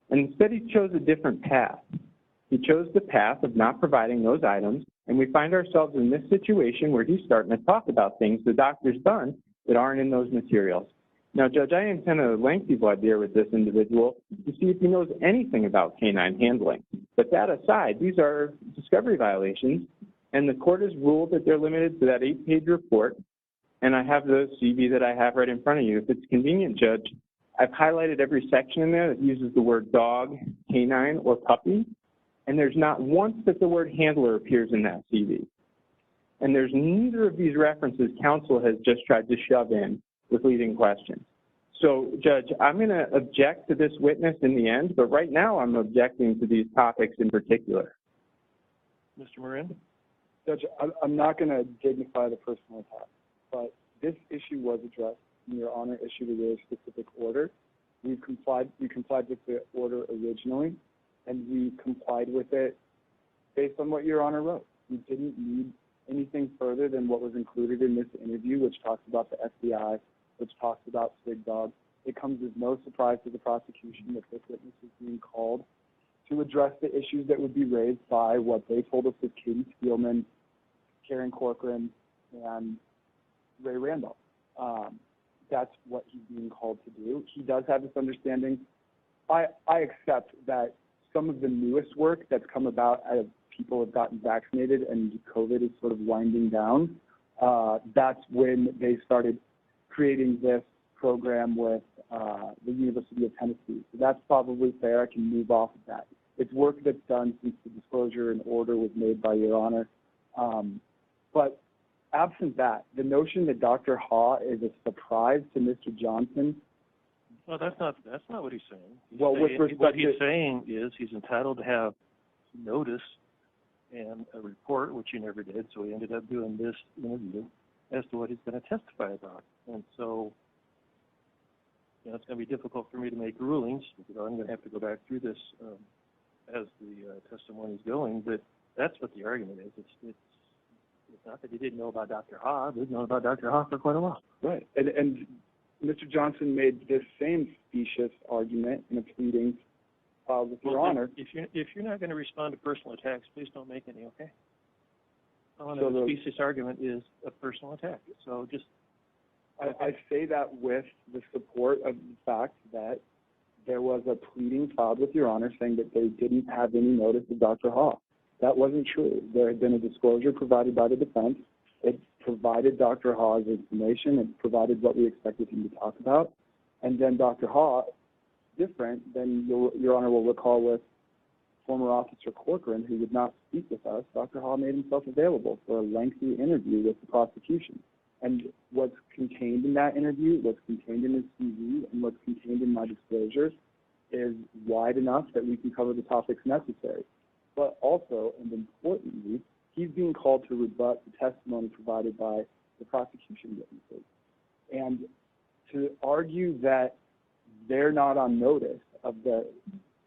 And instead he chose a different path. He chose the path of not providing those items, and we find ourselves in this situation where he's starting to talk about things the doctor's done that aren't in those materials. Now, Judge, I intend a lengthy voir dire with this individual to see if he knows anything about canine handling. But that aside, these are discovery violations, and the court has ruled that they're limited to that 8-page report, and I have the CV that I have right in front of you. If it's convenient, Judge, I've highlighted every section in there that uses the word dog, canine, or puppy, and there's not once that the word handler appears in that CV. And there's neither of these references counsel has just tried to shove in with leading questions. So, Judge, I'm going to object to this witness in the end, but right now I'm objecting to these topics in particular. Mr. Moran? Judge, I'm not going to dignify the personal attack, but this issue was addressed, and Your Honor issued a very specific order. We complied with the order originally, and we complied with it based on what Your Honor wrote. We didn't need anything further than what was included in this interview, which talks about the FBI, which talks about Sig Dog. It comes as no surprise to the prosecution that this witness is being called to address the issues that would be raised by what they told us was Katie Spielman, Karen Corcoran, and Ray Randolph. That's what he's being called to do. He does have this understanding. I accept that some of the newest work that's come about as people have gotten vaccinated and COVID is sort of winding down, that's when they started creating this program with the University of Tennessee. So that's probably fair. I can move off of that. It's work that's done since the disclosure and order was made by Your Honor. But absent that, the notion that Dr. Haw is a surprise to Mr. Johnson. Well, that's not what he's saying. What he's saying is he's entitled to have notice and a report, which he never did, so he ended up doing this interview as to what he's going to testify about. And so, it's going to be difficult for me to make rulings, because I'm going to have to go back through this as the testimony is going, but that's what the argument is. It's not that he didn't know about Dr. Haw. He'd known about Dr. Haw for quite a while. Right. And Mr. Johnson made this same specious argument in a pleading filed with Your Honor. If you're not going to respond to personal attacks, please don't make any, okay? The specious argument is a personal attack. So just... I say that with the support of the fact that there was a pleading filed with Your Honor saying that they didn't have any notice of Dr. Haw. That wasn't true. There had been a disclosure provided by the defense. It provided Dr. Haw's information. It provided what we expected him to talk about. And then Dr. Haw, different than Your Honor will recall with former Officer Corcoran, who would not speak with us, Dr. Haw made himself available for a lengthy interview with the prosecution. And what's contained in that interview, what's contained in his CV, and what's contained in my disclosures is wide enough that we can cover the topics necessary. But also, and importantly, he's being called to rebut the testimony provided by the prosecution witnesses. And to argue that they're not on notice of the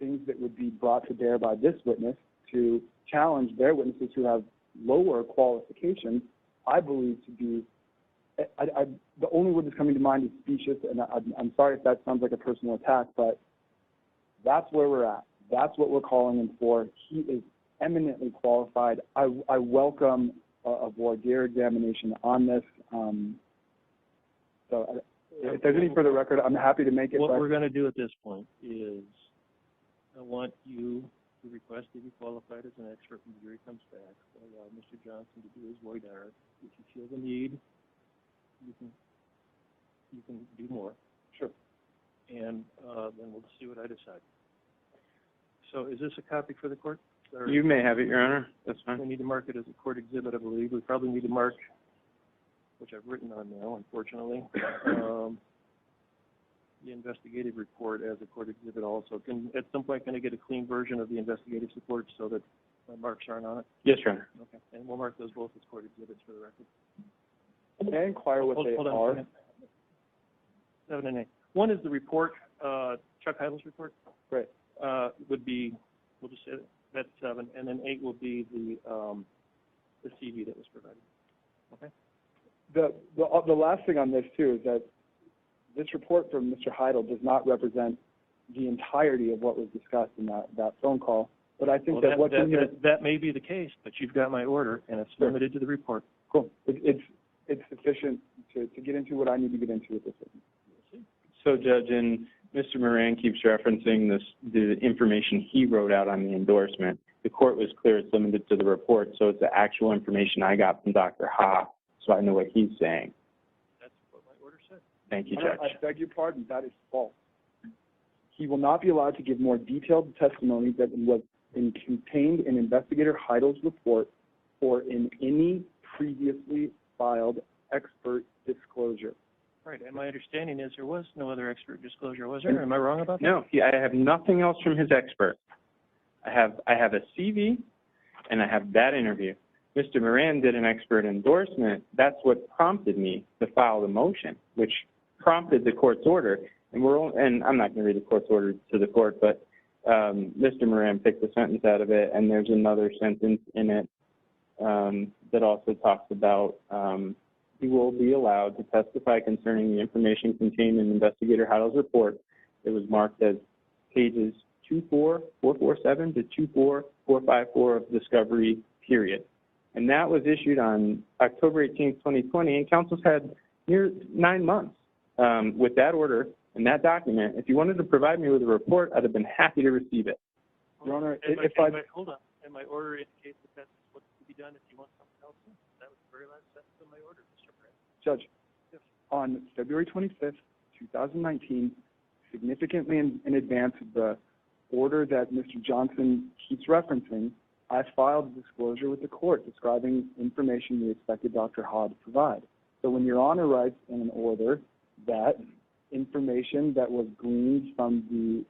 things that would be brought to bear by this witness to challenge their witnesses who have lower qualifications, I believe to be, the only word that's coming to mind is specious, and I'm sorry if that sounds like a personal attack, but that's where we're at. That's what we're calling him for. He is eminently qualified. I welcome a voir dire examination on this. So if there's any further record, I'm happy to make it. What we're going to do at this point is I want you to request to be qualified as an expert when the jury comes back. Allow Mr. Johnson to do his voir dire. If you feel the need, you can do more. Sure. and then we'll see what I decide. So is this a copy for the court? Or You may have it, Your Honor. That's we fine. need to mark it as a court exhibit, I believe. We probably need to mark, which I've written on now, unfortunately, the investigative report as a court exhibit also. At some point, can I get a clean version of the investigative report so that my marks aren't on it? Yes, Your Honor. Okay, and we'll mark those both as court exhibits for the record. May I inquire what they Hold on a are? second. 7 and 8. One is the report, Chuck Heidel's report. Right. Would be, we'll just say that's 7, and then 8 will be the CV that was provided. Okay. The last thing on this too is that this report from Mr. Heidel does not represent the entirety of what was discussed in that phone call. But I think Well, that what's in here, that may be the case, but you've got my order, and it's limited to the report. cool. It's sufficient to get into what I need to get into with this. So, Judge, and Mr. Moran keeps referencing the information he wrote out on the endorsement. The court was clear it's limited to the report, so it's the actual information I got from Dr. Ha, so I know what he's saying. That's what my order said. Thank you, Judge. I beg your pardon, that is false. He will not be allowed to give more detailed testimony than was contained in Investigator Heidel's report or in any previously filed expert disclosure. Right, and my understanding is there was no other expert disclosure, was there? Am I wrong about that? No, I have nothing else from his expert. I have a CV, and I have that interview. Mr. Moran did an expert endorsement. That's what prompted me to file the motion, which prompted the court's order. And I'm not going to read the court's order to the court, but Mr. Moran picked a sentence out of it, and there's another sentence in it that also talks about he will be allowed to testify concerning the information contained in Investigator Heidel's report. It was marked as pages 24447 to 24454 of discovery, period. And that was issued on October 18th, 2020, and counsel's had near 9 months with that order and that document. If you wanted to provide me with a report, I'd have been happy to receive it. Your Honor, hold on, and my order indicates that that's what's to be done if you want something else. That was the very last sentence of my order, Mr. Moran. Judge, Yes. on February 25th, 2019, significantly in advance of the order that Mr. Johnson keeps referencing, I filed a disclosure with the court describing information we expected Dr. Ha to provide. So when Your Honor writes in an order that information that was gleaned from the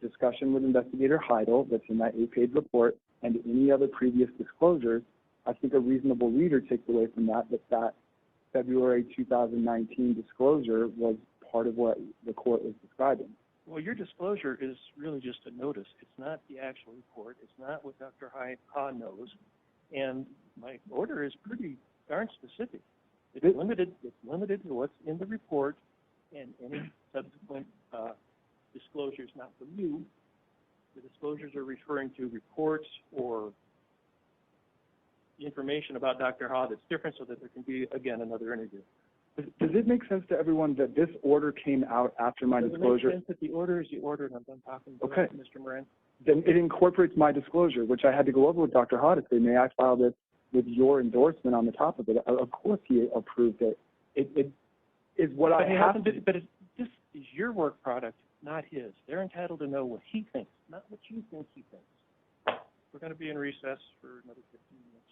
discussion with Investigator Heidel that's in that 8-page report and any other previous disclosures, I think a reasonable reader takes away from that February 2019 disclosure was part of what the court was describing. Well, your disclosure is really just a notice. It's not the actual report. It's not what Dr. Ha knows. And my order is pretty darn specific. It's limited to what's in the report and any subsequent disclosures, not from you. The disclosures are referring to reports or information about Dr. Ha that's different so that there can be, again, another interview. Does it make sense to everyone that this order came out after my disclosure? Does it make sense that the order is the order and I'm done talking to Okay. Mr. Moran? Then it incorporates my disclosure, which I had to go over with Dr. Ha to say, may I file this with your endorsement on the top of it? Of course he approved it. It is what I have to... But this is your work product, not his. They're entitled to know what he thinks, not what you think he thinks. We're going to be in recess for another 15 minutes.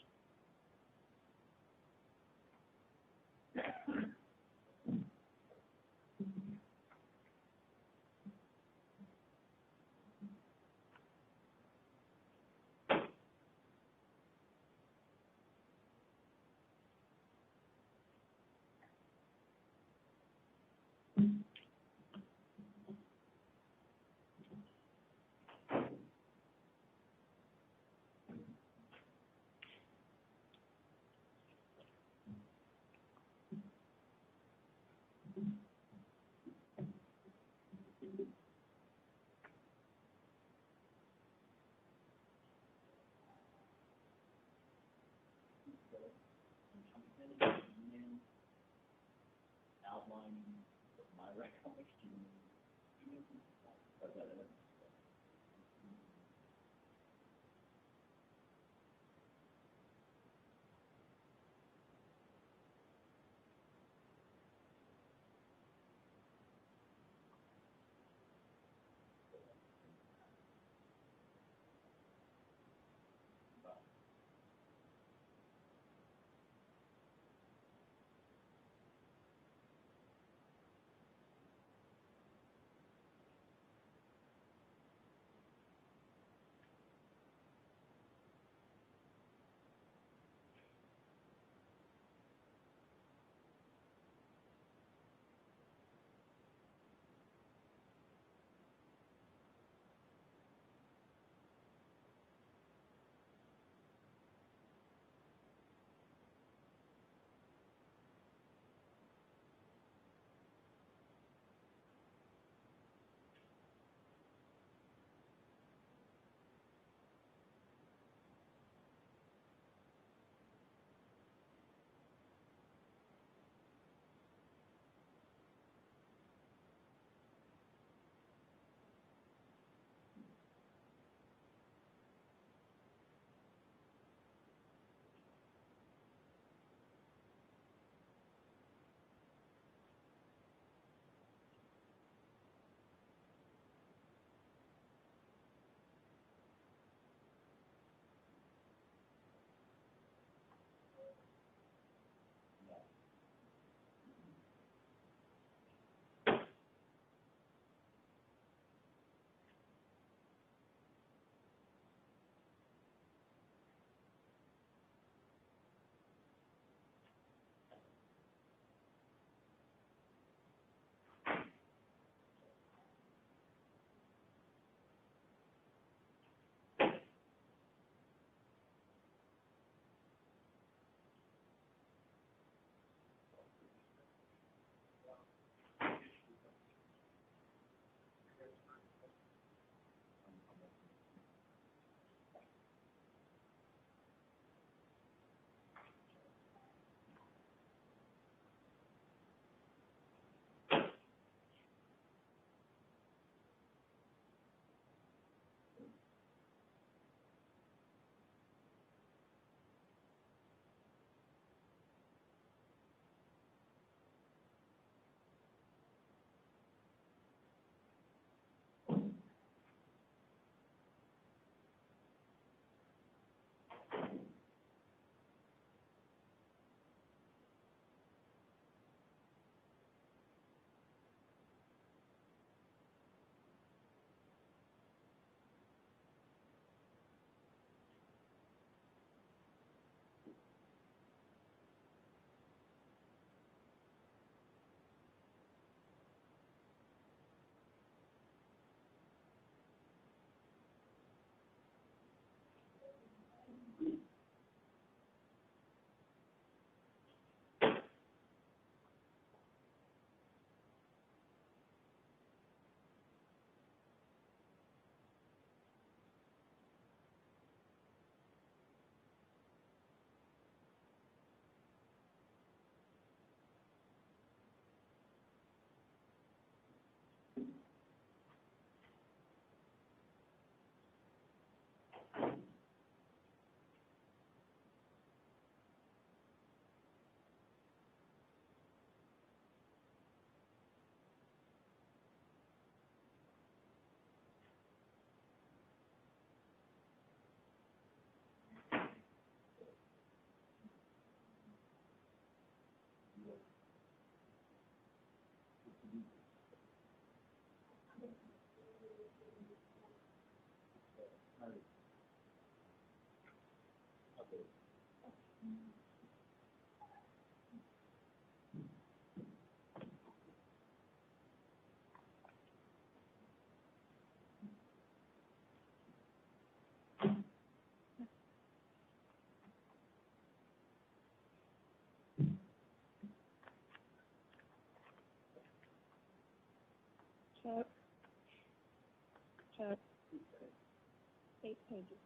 8 pages.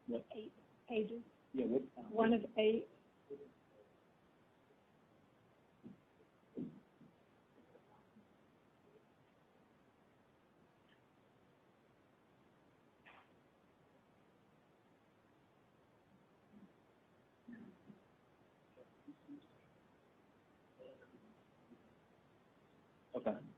What? 8 pages. Yeah, what? One of 8. Okay.